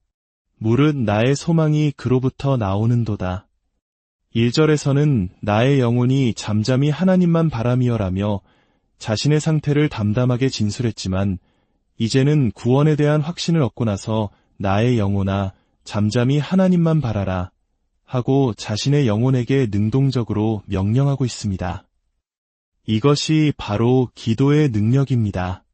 무릇 나의 소망이 그로부터 나오는도다. 1절에서는 나의 영혼이 잠잠히 하나님만 바라미어라며 자신의 상태를 담담하게 진술했지만 이제는 구원에 대한 확신을 얻고 나서 나의 영혼아, 잠잠히 하나님만 바라라. 하고 자신의 영혼에게 능동적으로 명령하고 있습니다. 이것이 바로 기도의 능력입니다.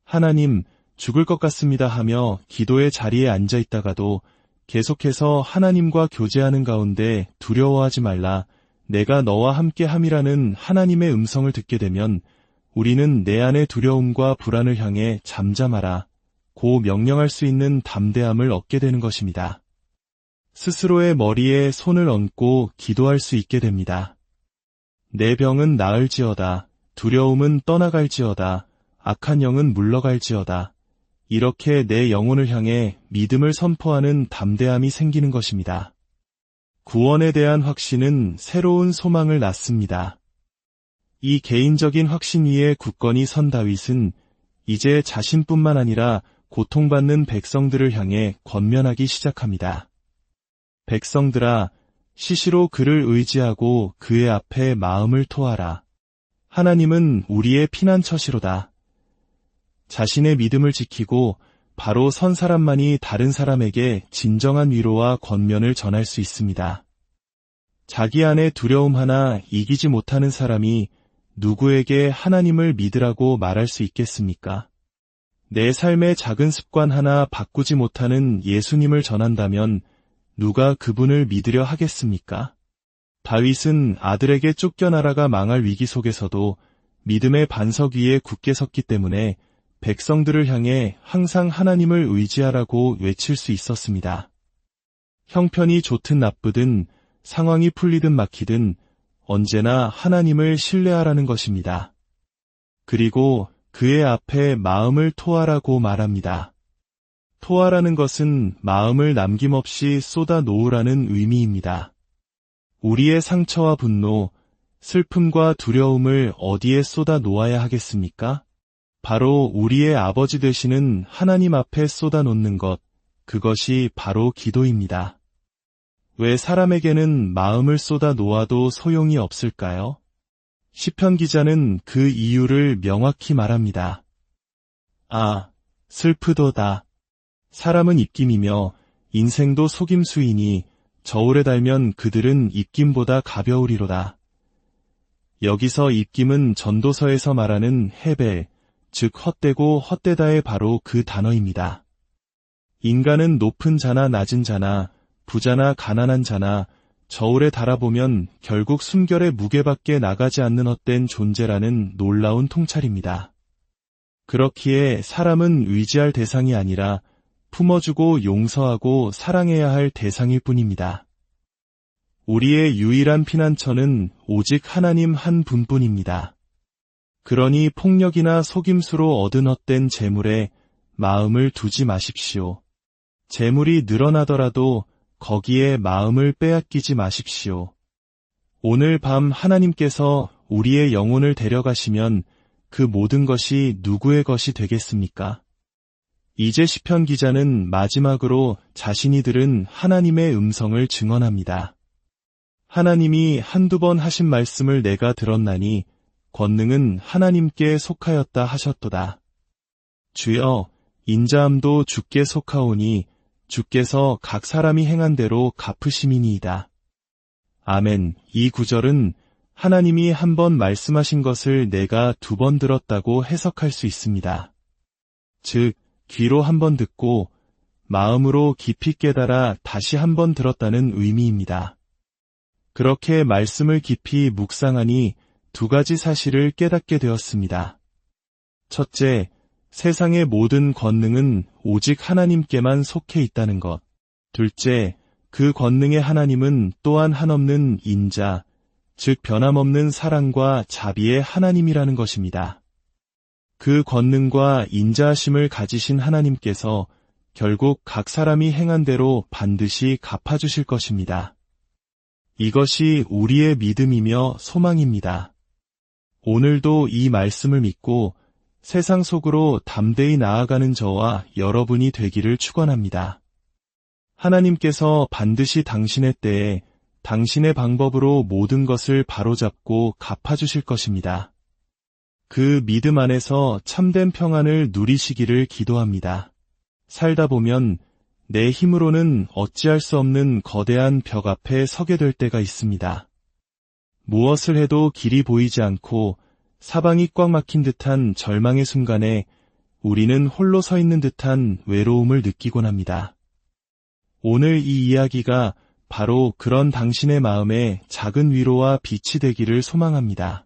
하나님, 죽을 것 같습니다 하며 기도의 자리에 앉아 있다가도 계속해서 하나님과 교제하는 가운데 두려워하지 말라, 내가 너와 함께 함이라는 하나님의 음성을 듣게 되면 우리는 내 안의 두려움과 불안을 향해 잠잠하라 고 명령할 수 있는 담대함을 얻게 되는 것입니다. 스스로의 머리에 손을 얹고 기도할 수 있게 됩니다. 내 병은 나을지어다, 두려움은 떠나갈지어다, 악한 영은 물러갈지어다. 이렇게 내 영혼을 향해 믿음을 선포하는 담대함이 생기는 것입니다. 구원에 대한 확신은 새로운 소망을 낳습니다. 이 개인적인 확신 위에 굳건히 선 다윗은 이제 자신뿐만 아니라 고통받는 백성들을 향해 권면하기 시작합니다. 백성들아, 시시로 그를 의지하고 그의 앞에 마음을 토하라. 하나님은 우리의 피난처시로다. 자신의 믿음을 지키고 바로 선 사람만이 다른 사람에게 진정한 위로와 권면을 전할 수 있습니다. 자기 안에 두려움 하나 이기지 못하는 사람이 누구에게 하나님을 믿으라고 말할 수 있겠습니까? 내 삶의 작은 습관 하나 바꾸지 못하는 예수님을 전한다면 누가 그분을 믿으려 하겠습니까? 다윗은 아들에게 쫓겨나라가 망할 위기 속에서도 믿음의 반석 위에 굳게 섰기 때문에 백성들을 향해 항상 하나님을 의지하라고 외칠 수 있었습니다. 형편이 좋든 나쁘든 상황이 풀리든 막히든 언제나 하나님을 신뢰하라는 것입니다. 그리고 그의 앞에 마음을 토하라고 말합니다. 토하라는 것은 마음을 남김없이 쏟아 놓으라는 의미입니다. 우리의 상처와 분노, 슬픔과 두려움을 어디에 쏟아 놓아야 하겠습니까? 바로 우리의 아버지 되시는 하나님 앞에 쏟아 놓는 것, 그것이 바로 기도입니다. 왜 사람에게는 마음을 쏟아 놓아도 소용이 없을까요? 시편 기자는 그 이유를 명확히 말합니다. 아, 슬프도다. 사람은 입김이며 인생도 속임수이니 저울에 달면 그들은 입김보다 가벼우리로다. 여기서 입김은 전도서에서 말하는 헤벨, 즉 헛되고 헛되다의 바로 그 단어입니다. 인간은 높은 자나 낮은 자나 부자나 가난한 자나 저울에 달아보면 결국 숨결의 무게밖에 나가지 않는 헛된 존재라는 놀라운 통찰입니다. 그렇기에 사람은 의지할 대상이 아니라 품어주고 용서하고 사랑해야 할 대상일 뿐입니다. 우리의 유일한 피난처는 오직 하나님 한 분뿐입니다. 그러니 폭력이나 속임수로 얻은 헛된 재물에 마음을 두지 마십시오. 재물이 늘어나더라도 거기에 마음을 빼앗기지 마십시오. 오늘 밤 하나님께서 우리의 영혼을 데려가시면 그 모든 것이 누구의 것이 되겠습니까? 이제 시편 기자는 마지막으로 자신이 들은 하나님의 음성을 증언합니다. 하나님이 한두 번 하신 말씀을 내가 들었나니 권능은 하나님께 속하였다 하셨도다. 주여, 인자함도 주께 속하오니 주께서 각 사람이 행한 대로 갚으심이니이다. 아멘. 이 구절은 하나님이 한 번 말씀하신 것을 내가 두 번 들었다고 해석할 수 있습니다. 즉, 귀로 한 번 듣고 마음으로 깊이 깨달아 다시 한 번 들었다는 의미입니다. 그렇게 말씀을 깊이 묵상하니 두 가지 사실을 깨닫게 되었습니다. 첫째, 세상의 모든 권능은 오직 하나님께만 속해 있다는 것. 둘째, 그 권능의 하나님은 또한 한없는 인자, 즉 변함없는 사랑과 자비의 하나님이라는 것입니다. 그 권능과 인자하심을 가지신 하나님께서 결국 각 사람이 행한 대로 반드시 갚아주실 것입니다. 이것이 우리의 믿음이며 소망입니다. 오늘도 이 말씀을 믿고 세상 속으로 담대히 나아가는 저와 여러분이 되기를 축원합니다. 하나님께서 반드시 당신의 때에 당신의 방법으로 모든 것을 바로잡고 갚아주실 것입니다. 그 믿음 안에서 참된 평안을 누리시기를 기도합니다. 살다 보면 내 힘으로는 어찌할 수 없는 거대한 벽 앞에 서게 될 때가 있습니다. 무엇을 해도 길이 보이지 않고 사방이 꽉 막힌 듯한 절망의 순간에 우리는 홀로 서 있는 듯한 외로움을 느끼곤 합니다. 오늘 이 이야기가 바로 그런 당신의 마음에 작은 위로와 빛이 되기를 소망합니다.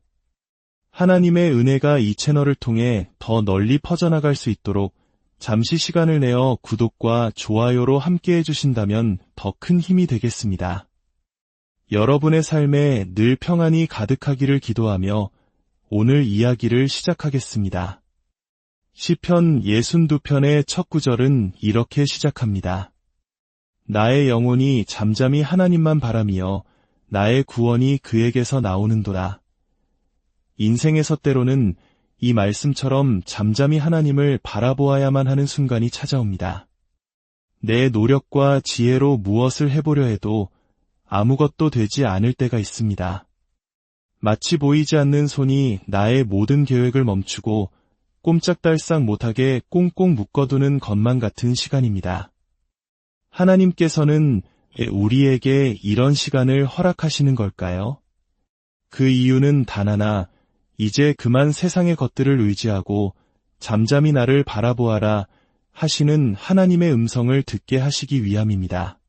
하나님의 은혜가 이 채널을 통해 더 널리 퍼져나갈 수 있도록 잠시 시간을 내어 구독과 좋아요로 함께 해주신다면 더 큰 힘이 되겠습니다. 여러분의 삶에 늘 평안이 가득하기를 기도하며 오늘 이야기를 시작하겠습니다. 시편 62편의 첫 구절은 이렇게 시작합니다. 나의 영혼이 잠잠히 하나님만 바라며 나의 구원이 그에게서 나오는도다. 인생에서 때로는 이 말씀처럼 잠잠히 하나님을 바라보아야만 하는 순간이 찾아옵니다. 내 노력과 지혜로 무엇을 해보려 해도 아무것도 되지 않을 때가 있습니다. 마치 보이지 않는 손이 나의 모든 계획을 멈추고 꼼짝달싹 못하게 꽁꽁 묶어두는 것만 같은 시간입니다. 하나님께서는 우리에게 이런 시간을 허락하시는 걸까요? 그 이유는 단 하나, 이제 그만 세상의 것들을 의지하고 잠잠히 나를 바라보아라 하시는 하나님의 음성을 듣게 하시기 위함입니다.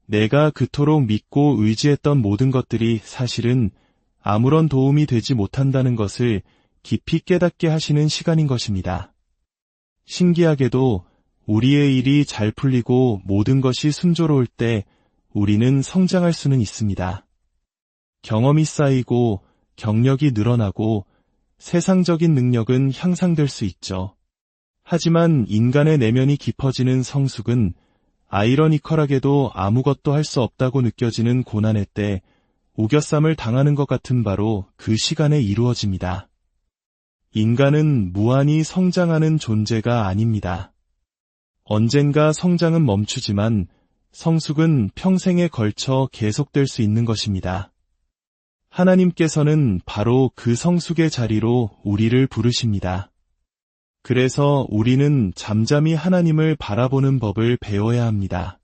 내가 그토록 믿고 의지했던 모든 것들이 사실은 아무런 도움이 되지 못한다는 것을 깊이 깨닫게 하시는 시간인 것입니다. 신기하게도 우리의 일이 잘 풀리고 모든 것이 순조로울 때 우리는 성장할 수는 있습니다. 경험이 쌓이고 경력이 늘어나고 세상적인 능력은 향상될 수 있죠. 하지만 인간의 내면이 깊어지는 성숙은 아이러니컬하게도 아무것도 할 수 없다고 느껴지는 고난의 때 우겨쌈을 당하는 것 같은 바로 그 시간에 이루어집니다. 인간은 무한히 성장하는 존재가 아닙니다. 언젠가 성장은 멈추지만 성숙은 평생에 걸쳐 계속될 수 있는 것입니다. 하나님께서는 바로 그 성숙의 자리로 우리를 부르십니다. 그래서 우리는 잠잠히 하나님을 바라보는 법을 배워야 합니다.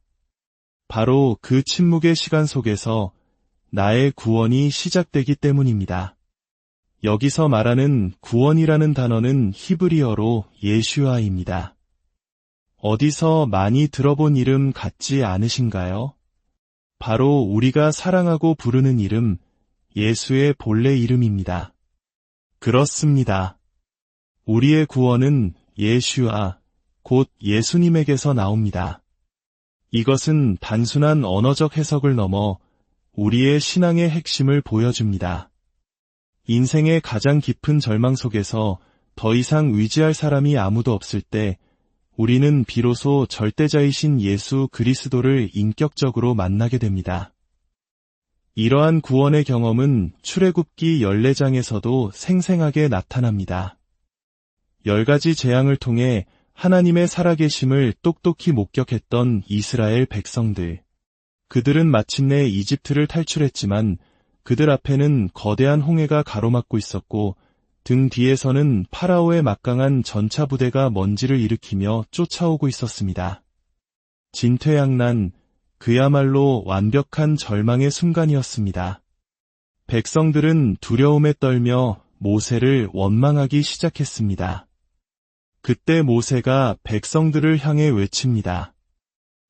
바로 그 침묵의 시간 속에서 나의 구원이 시작되기 때문입니다. 여기서 말하는 구원이라는 단어는 히브리어로 예슈아입니다. 어디서 많이 들어본 이름 같지 않으신가요? 바로 우리가 사랑하고 부르는 이름, 예수의 본래 이름입니다. 그렇습니다. 우리의 구원은 예슈아, 곧 예수님에게서 나옵니다. 이것은 단순한 언어적 해석을 넘어 우리의 신앙의 핵심을 보여줍니다. 인생의 가장 깊은 절망 속에서 더 이상 의지할 사람이 아무도 없을 때 우리는 비로소 절대자이신 예수 그리스도를 인격적으로 만나게 됩니다. 이러한 구원의 경험은 출애굽기 14장에서도 생생하게 나타납니다. 10가지 재앙을 통해 하나님의 살아계심을 똑똑히 목격했던 이스라엘 백성들. 그들은 마침내 이집트를 탈출했지만 그들 앞에는 거대한 홍해가 가로막고 있었고 등 뒤에서는 파라오의 막강한 전차 부대가 먼지를 일으키며 쫓아오고 있었습니다. 진퇴양난, 그야말로 완벽한 절망의 순간이었습니다. 백성들은 두려움에 떨며 모세를 원망하기 시작했습니다. 그때 모세가 백성들을 향해 외칩니다.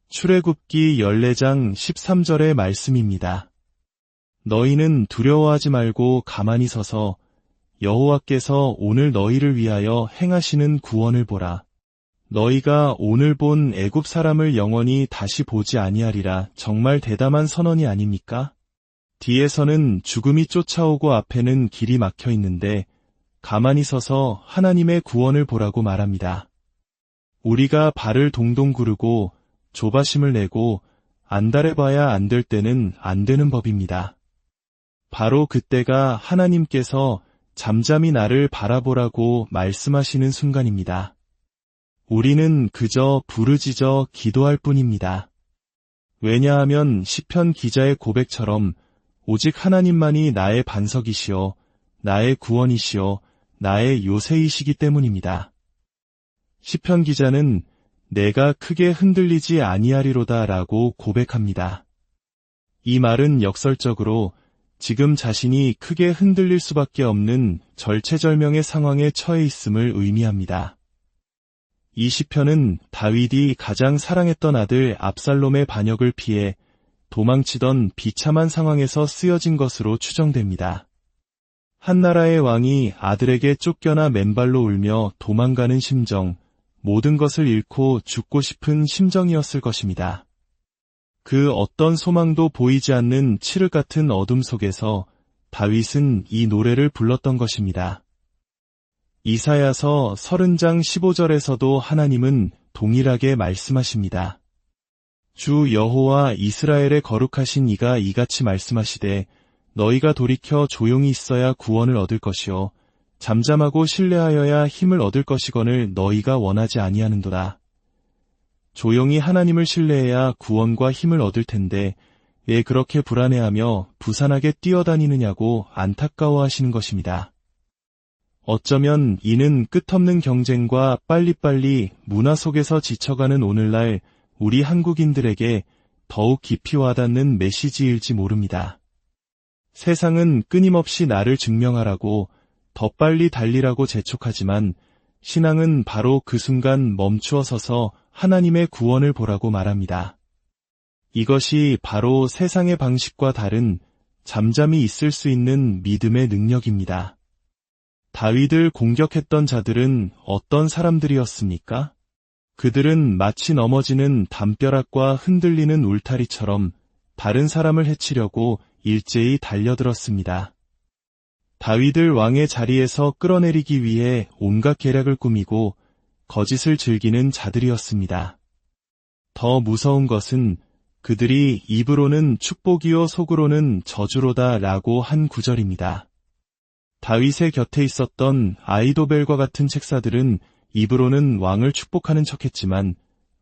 출애굽기 14장 13절의 말씀입니다. 너희는 두려워하지 말고 가만히 서서 여호와께서 오늘 너희를 위하여 행하시는 구원을 보라. 너희가 오늘 본 애굽 사람을 영원히 다시 보지 아니하리라. 정말 대담한 선언이 아닙니까? 뒤에서는 죽음이 쫓아오고 앞에는 길이 막혀 있는데 가만히 서서 하나님의 구원을 보라고 말합니다. 우리가 발을 동동 구르고 조바심을 내고 안달해봐야 안 될 때는 안 되는 법입니다. 바로 그때가 하나님께서 잠잠히 나를 바라보라고 말씀하시는 순간입니다. 우리는 그저 부르짖어 기도할 뿐입니다. 왜냐하면 시편 기자의 고백처럼 오직 하나님만이 나의 반석이시요, 나의 구원이시요, 나의 요새이시기 때문입니다. 시편 기자는 내가 크게 흔들리지 아니하리로다 라고 고백합니다. 이 말은 역설적으로 지금 자신이 크게 흔들릴 수밖에 없는 절체절명의 상황에 처해 있음을 의미합니다. 이 시편은 다윗이 가장 사랑했던 아들 압살롬의 반역을 피해 도망치던 비참한 상황에서 쓰여진 것으로 추정됩니다. 한 나라의 왕이 아들에게 쫓겨나 맨발로 울며 도망가는 심정, 모든 것을 잃고 죽고 싶은 심정이었을 것입니다. 그 어떤 소망도 보이지 않는 칠흑 같은 어둠 속에서 다윗은 이 노래를 불렀던 것입니다. 이사야서 30장 15절에서도 하나님은 동일하게 말씀하십니다. 주 여호와 이스라엘의 거룩하신 이가 이같이 말씀하시되 너희가 돌이켜 조용히 있어야 구원을 얻을 것이요 잠잠하고 신뢰하여야 힘을 얻을 것이거늘 너희가 원하지 아니하는도다. 조용히 하나님을 신뢰해야 구원과 힘을 얻을 텐데 왜 그렇게 불안해하며 부산하게 뛰어다니느냐고 안타까워하시는 것입니다. 어쩌면 이는 끝없는 경쟁과 빨리빨리 문화 속에서 지쳐가는 오늘날 우리 한국인들에게 더욱 깊이 와닿는 메시지일지 모릅니다. 세상은 끊임없이 나를 증명하라고 더 빨리 달리라고 재촉하지만 신앙은 바로 그 순간 멈추어 서서 하나님의 구원을 보라고 말합니다. 이것이 바로 세상의 방식과 다른 잠잠히 있을 수 있는 믿음의 능력입니다. 다윗을 공격했던 자들은 어떤 사람들이었습니까? 그들은 마치 넘어지는 담벼락과 흔들리는 울타리처럼 다른 사람을 해치려고 일제히 달려들었습니다. 다윗을 왕의 자리에서 끌어내리기 위해 온갖 계략을 꾸미고 거짓을 즐기는 자들이었습니다. 더 무서운 것은 그들이 입으로는 축복이요 속으로는 저주로다 라고 한 구절입니다. 다윗의 곁에 있었던 아이도벨과 같은 책사들은 입으로는 왕을 축복하는 척했지만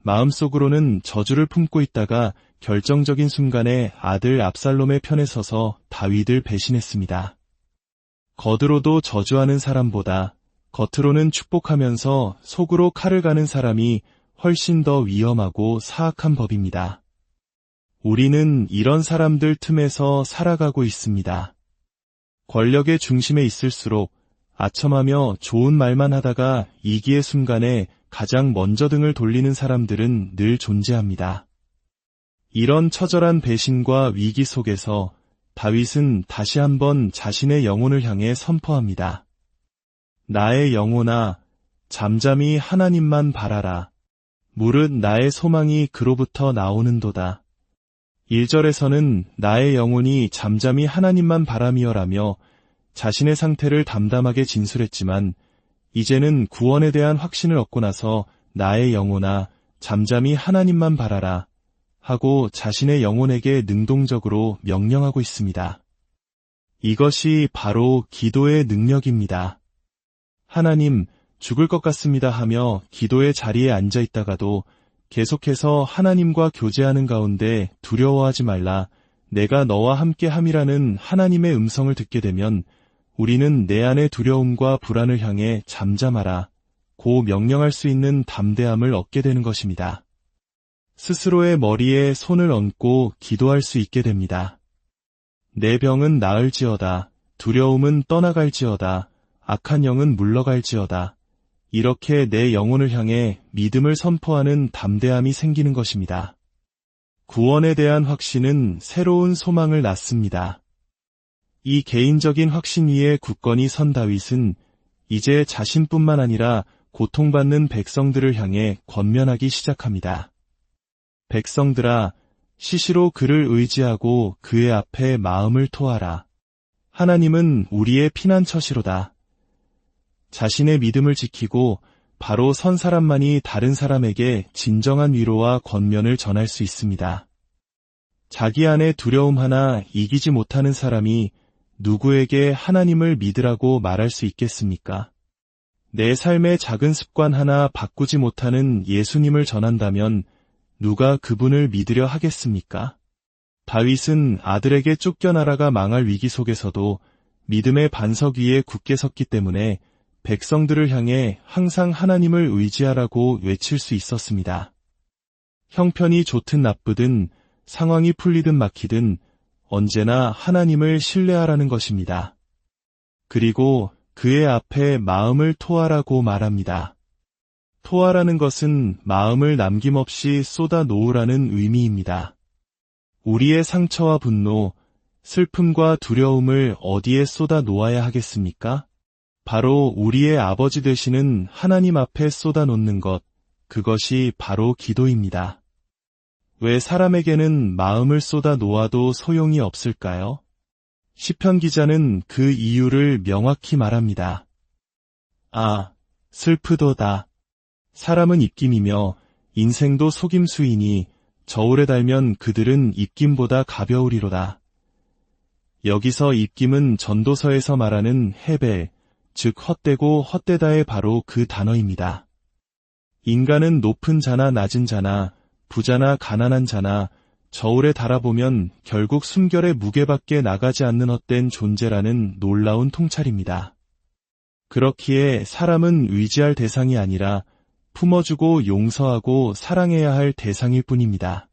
마음속으로는 저주를 품고 있다가 결정적인 순간에 아들 압살롬의 편에 서서 다윗을 배신했습니다. 겉으로도 저주하는 사람보다 겉으로는 축복하면서 속으로 칼을 가는 사람이 훨씬 더 위험하고 사악한 법입니다. 우리는 이런 사람들 틈에서 살아가고 있습니다. 권력의 중심에 있을수록 아첨하며 좋은 말만 하다가 이기의 순간에 가장 먼저 등을 돌리는 사람들은 늘 존재합니다. 이런 처절한 배신과 위기 속에서 다윗은 다시 한번 자신의 영혼을 향해 선포합니다. 나의 영혼아, 잠잠히 하나님만 바라라. 무릇 나의 소망이 그로부터 나오는도다. 1절에서는 나의 영혼이 잠잠히 하나님만 바라미어라며 자신의 상태를 담담하게 진술했지만 이제는 구원에 대한 확신을 얻고 나서 나의 영혼아 잠잠히 하나님만 바라라 하고 자신의 영혼에게 능동적으로 명령하고 있습니다. 이것이 바로 기도의 능력입니다. 하나님, 죽을 것 같습니다 하며 기도의 자리에 앉아 있다가도 계속해서 하나님과 교제하는 가운데 두려워하지 말라, 내가 너와 함께 함이라는 하나님의 음성을 듣게 되면 우리는 내 안의 두려움과 불안을 향해 잠잠하라 고 명령할 수 있는 담대함을 얻게 되는 것입니다. 스스로의 머리에 손을 얹고 기도할 수 있게 됩니다. 내 병은 나을지어다, 두려움은 떠나갈지어다, 악한 영은 물러갈지어다. 이렇게 내 영혼을 향해 믿음을 선포하는 담대함이 생기는 것입니다. 구원에 대한 확신은 새로운 소망을 낳습니다. 이 개인적인 확신 위에 굳건히 선 다윗은 이제 자신뿐만 아니라 고통받는 백성들을 향해 권면하기 시작합니다. 백성들아, 시시로 그를 의지하고 그의 앞에 마음을 토하라. 하나님은 우리의 피난처시로다. 자신의 믿음을 지키고 바로 선 사람만이 다른 사람에게 진정한 위로와 권면을 전할 수 있습니다. 자기 안에 두려움 하나 이기지 못하는 사람이 누구에게 하나님을 믿으라고 말할 수 있겠습니까? 내 삶의 작은 습관 하나 바꾸지 못하는 예수님을 전한다면 누가 그분을 믿으려 하겠습니까? 다윗은 아들에게 쫓겨나라가 망할 위기 속에서도 믿음의 반석 위에 굳게 섰기 때문에 백성들을 향해 항상 하나님을 의지하라고 외칠 수 있었습니다. 형편이 좋든 나쁘든 상황이 풀리든 막히든 언제나 하나님을 신뢰하라는 것입니다. 그리고 그의 앞에 마음을 토하라고 말합니다. 토하라는 것은 마음을 남김없이 쏟아 놓으라는 의미입니다. 우리의 상처와 분노, 슬픔과 두려움을 어디에 쏟아 놓아야 하겠습니까? 바로 우리의 아버지 되시는 하나님 앞에 쏟아 놓는 것, 그것이 바로 기도입니다. 왜 사람에게는 마음을 쏟아 놓아도 소용이 없을까요? 시편 기자는 그 이유를 명확히 말합니다. 아, 슬프도다. 사람은 입김이며 인생도 속임수이니 저울에 달면 그들은 입김보다 가벼우리로다. 여기서 입김은 전도서에서 말하는 헤벨, 즉 헛되고 헛되다의 바로 그 단어입니다. 인간은 높은 자나 낮은 자나 부자나 가난한 자나 저울에 달아보면 결국 숨결의 무게밖에 나가지 않는 헛된 존재라는 놀라운 통찰입니다. 그렇기에 사람은 의지할 대상이 아니라 품어주고 용서하고 사랑해야 할 대상일 뿐입니다.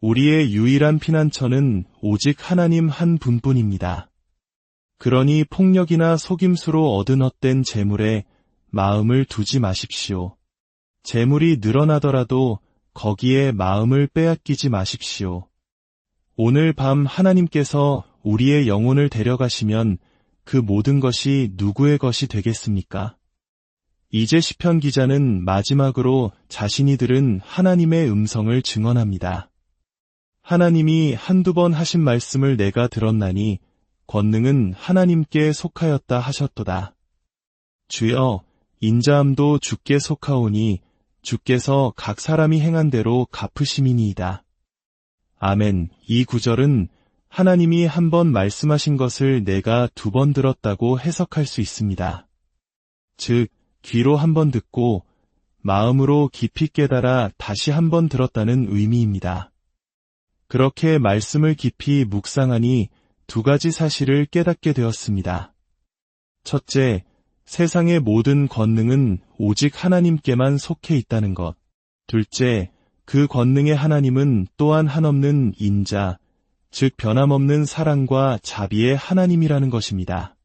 우리의 유일한 피난처는 오직 하나님 한 분뿐입니다. 그러니 폭력이나 속임수로 얻은 헛된 재물에 마음을 두지 마십시오. 재물이 늘어나더라도 거기에 마음을 빼앗기지 마십시오. 오늘 밤 하나님께서 우리의 영혼을 데려가시면 그 모든 것이 누구의 것이 되겠습니까? 이제 시편 기자는 마지막으로 자신이 들은 하나님의 음성을 증언합니다. 하나님이 한두 번 하신 말씀을 내가 들었나니 권능은 하나님께 속하였다 하셨도다. 주여, 인자함도 주께 속하오니 주께서 각 사람이 행한 대로 갚으심이니이다. 아멘. 이 구절은 하나님이 한 번 말씀하신 것을 내가 두 번 들었다고 해석할 수 있습니다. 즉, 귀로 한 번 듣고 마음으로 깊이 깨달아 다시 한 번 들었다는 의미입니다. 그렇게 말씀을 깊이 묵상하니 두 가지 사실을 깨닫게 되었습니다. 첫째, 세상의 모든 권능은 오직 하나님께만 속해 있다는 것. 둘째, 그 권능의 하나님은 또한 한없는 인자, 즉 변함없는 사랑과 자비의 하나님이라는 것입니다.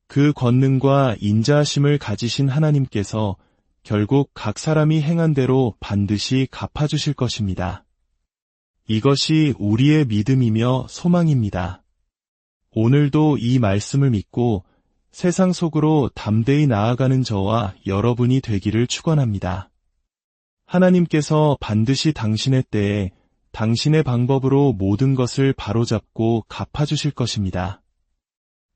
그 권능과 인자하심을 가지신 하나님께서 결국 각 사람이 행한 대로 반드시 갚아주실 것입니다. 이것이 우리의 믿음이며 소망입니다. 오늘도 이 말씀을 믿고 세상 속으로 담대히 나아가는 저와 여러분이 되기를 축원합니다. 하나님께서 반드시 당신의 때에 당신의 방법으로 모든 것을 바로잡고 갚아주실 것입니다.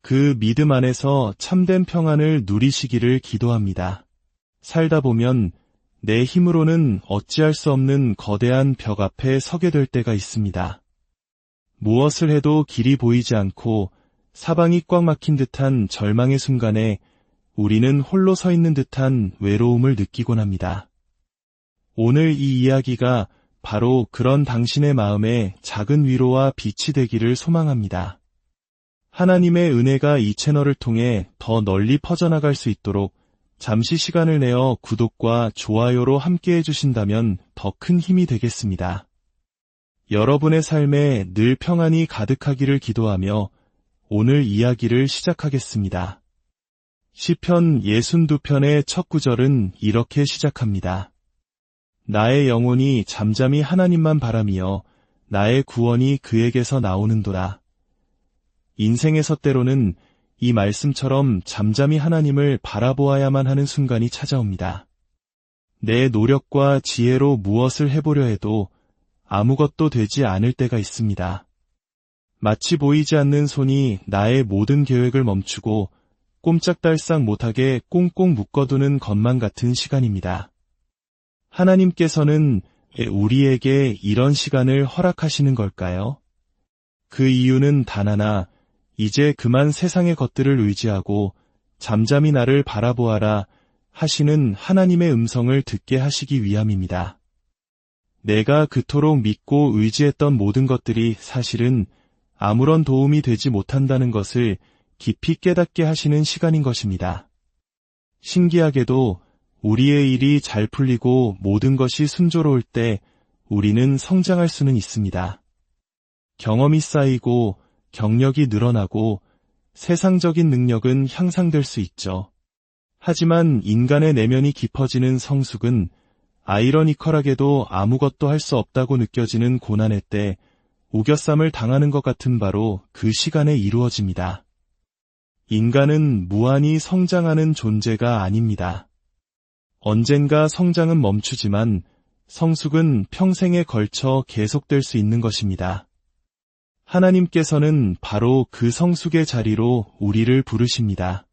그 믿음 안에서 참된 평안을 누리시기를 기도합니다. 살다 보면 내 힘으로는 어찌할 수 없는 거대한 벽 앞에 서게 될 때가 있습니다. 무엇을 해도 길이 보이지 않고 사방이 꽉 막힌 듯한 절망의 순간에 우리는 홀로 서 있는 듯한 외로움을 느끼곤 합니다. 오늘 이 이야기가 바로 그런 당신의 마음에 작은 위로와 빛이 되기를 소망합니다. 하나님의 은혜가 이 채널을 통해 더 널리 퍼져나갈 수 있도록 잠시 시간을 내어 구독과 좋아요로 함께 해주신다면 더 큰 힘이 되겠습니다. 여러분의 삶에 늘 평안이 가득하기를 기도하며 오늘 이야기를 시작하겠습니다. 시편 62편의 첫 구절은 이렇게 시작합니다. 나의 영혼이 잠잠히 하나님만 바라며 나의 구원이 그에게서 나오는도다. 인생에서 때로는 이 말씀처럼 잠잠히 하나님을 바라보아야만 하는 순간이 찾아옵니다. 내 노력과 지혜로 무엇을 해보려 해도 아무것도 되지 않을 때가 있습니다. 마치 보이지 않는 손이 나의 모든 계획을 멈추고 꼼짝달싹 못하게 꽁꽁 묶어두는 것만 같은 시간입니다. 하나님께서는 우리에게 이런 시간을 허락하시는 걸까요? 그 이유는 단 하나, 이제 그만 세상의 것들을 의지하고 잠잠히 나를 바라보아라 하시는 하나님의 음성을 듣게 하시기 위함입니다. 내가 그토록 믿고 의지했던 모든 것들이 사실은 아무런 도움이 되지 못한다는 것을 깊이 깨닫게 하시는 시간인 것입니다. 신기하게도 우리의 일이 잘 풀리고 모든 것이 순조로울 때 우리는 성장할 수는 있습니다. 경험이 쌓이고 경력이 늘어나고 세상적인 능력은 향상될 수 있죠. 하지만 인간의 내면이 깊어지는 성숙은 아이러니컬하게도 아무것도 할 수 없다고 느껴지는 고난의 때 우겨쌈을 당하는 것 같은 바로 그 시간에 이루어집니다. 인간은 무한히 성장하는 존재가 아닙니다. 언젠가 성장은 멈추지만 성숙은 평생에 걸쳐 계속될 수 있는 것입니다. 하나님께서는 바로 그 성숙의 자리로 우리를 부르십니다.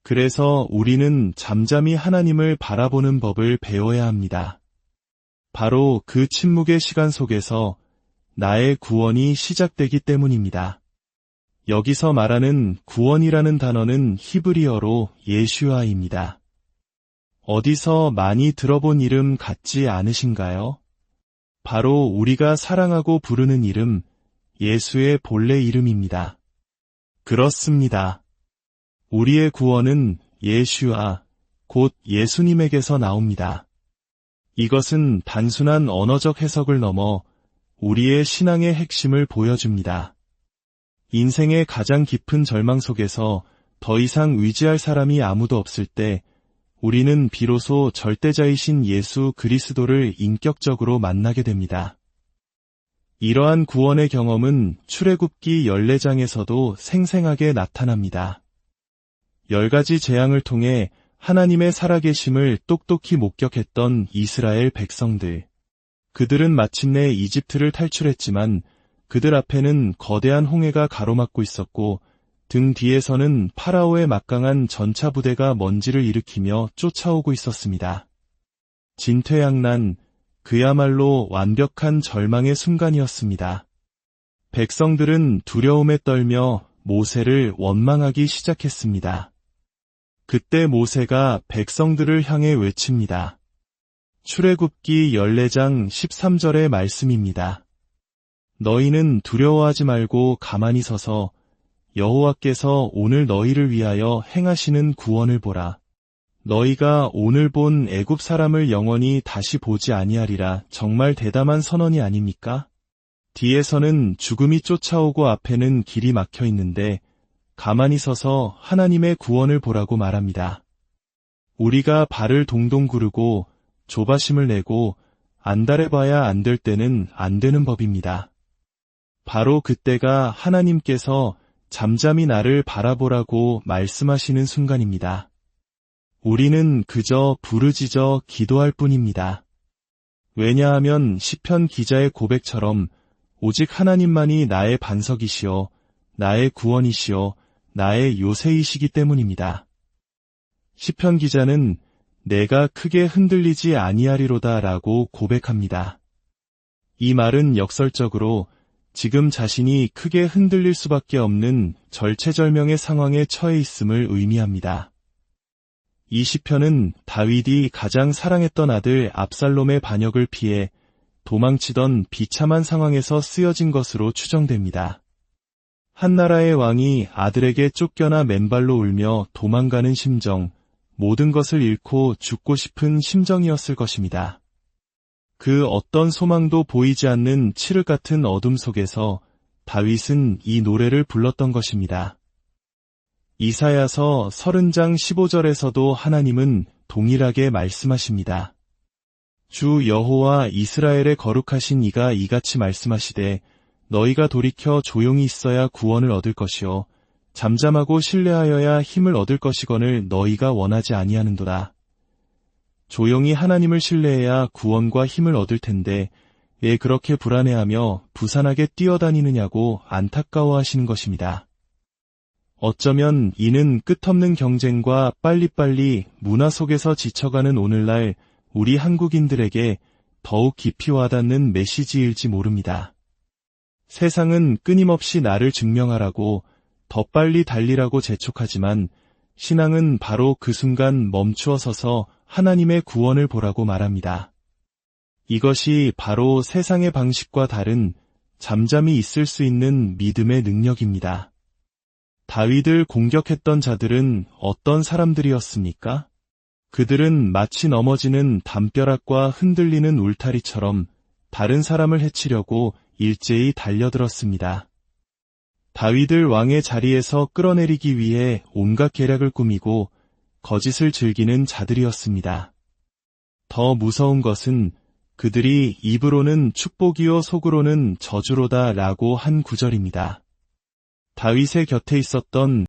그래서 우리는 잠잠히 하나님을 바라보는 법을 배워야 합니다. 바로 그 침묵의 시간 속에서 나의 구원이 시작되기 때문입니다. 여기서 말하는 구원이라는 단어는 히브리어로 예슈아입니다. 어디서 많이 들어본 이름 같지 않으신가요? 바로 우리가 사랑하고 부르는 이름, 예수의 본래 이름입니다. 그렇습니다. 우리의 구원은 예슈아, 곧 예수님에게서 나옵니다. 이것은 단순한 언어적 해석을 넘어 우리의 신앙의 핵심을 보여줍니다. 인생의 가장 깊은 절망 속에서 더 이상 의지할 사람이 아무도 없을 때 우리는 비로소 절대자이신 예수 그리스도를 인격적으로 만나게 됩니다. 이러한 구원의 경험은 출애굽기 14장에서도 생생하게 나타납니다. 10가지 재앙을 통해 하나님의 살아계심을 똑똑히 목격했던 이스라엘 백성들. 그들은 마침내 이집트를 탈출했지만 그들 앞에는 거대한 홍해가 가로막고 있었고 등 뒤에서는 파라오의 막강한 전차 부대가 먼지를 일으키며 쫓아오고 있었습니다. 진퇴양난, 그야말로 완벽한 절망의 순간이었습니다. 백성들은 두려움에 떨며 모세를 원망하기 시작했습니다. 그때 모세가 백성들을 향해 외칩니다. 출애굽기 14장 13절의 말씀입니다. 너희는 두려워하지 말고 가만히 서서 여호와께서 오늘 너희를 위하여 행하시는 구원을 보라. 너희가 오늘 본 애굽 사람을 영원히 다시 보지 아니하리라. 정말 대담한 선언이 아닙니까? 뒤에서는 죽음이 쫓아오고 앞에는 길이 막혀 있는데 가만히 서서 하나님의 구원을 보라고 말합니다. 우리가 발을 동동 구르고 조바심을 내고 안달해봐야 안 될 때는 안 되는 법입니다. 바로 그때가 하나님께서 잠잠히 나를 바라보라고 말씀하시는 순간입니다. 우리는 그저 부르짖어 기도할 뿐입니다. 왜냐하면 시편 기자의 고백처럼 오직 하나님만이 나의 반석이시요, 나의 구원이시요, 나의 요새이시기 때문입니다. 시편 기자는 내가 크게 흔들리지 아니하리로다 라고 고백합니다. 이 말은 역설적으로 지금 자신이 크게 흔들릴 수밖에 없는 절체절명의 상황에 처해 있음을 의미합니다. 이 시편은 다윗이 가장 사랑했던 아들 압살롬의 반역을 피해 도망치던 비참한 상황에서 쓰여진 것으로 추정됩니다. 한 나라의 왕이 아들에게 쫓겨나 맨발로 울며 도망가는 심정, 모든 것을 잃고 죽고 싶은 심정이었을 것입니다. 그 어떤 소망도 보이지 않는 칠흑 같은 어둠 속에서 다윗은 이 노래를 불렀던 것입니다. 이사야서 30장 15절에서도 하나님은 동일하게 말씀하십니다. 주 여호와 이스라엘의 거룩하신 이가 이같이 말씀하시되 너희가 돌이켜 조용히 있어야 구원을 얻을 것이요 잠잠하고 신뢰하여야 힘을 얻을 것이거늘 너희가 원하지 아니하는도다. 조용히 하나님을 신뢰해야 구원과 힘을 얻을 텐데 왜 그렇게 불안해하며 부산하게 뛰어다니느냐고 안타까워하시는 것입니다. 어쩌면 이는 끝없는 경쟁과 빨리빨리 문화 속에서 지쳐가는 오늘날 우리 한국인들에게 더욱 깊이 와닿는 메시지일지 모릅니다. 세상은 끊임없이 나를 증명하라고 더 빨리 달리라고 재촉하지만 신앙은 바로 그 순간 멈추어 서서 하나님의 구원을 보라고 말합니다. 이것이 바로 세상의 방식과 다른 잠잠히 있을 수 있는 믿음의 능력입니다. 다윗을 공격했던 자들은 어떤 사람들이었습니까? 그들은 마치 넘어지는 담벼락과 흔들리는 울타리처럼 다른 사람을 해치려고 일제히 달려들었습니다. 다윗을 왕의 자리에서 끌어내리기 위해 온갖 계략을 꾸미고 거짓을 즐기는 자들이었습니다. 더 무서운 것은 그들이 입으로는 축복이요 속으로는 저주로다 라고 한 구절입니다. 다윗의 곁에 있었던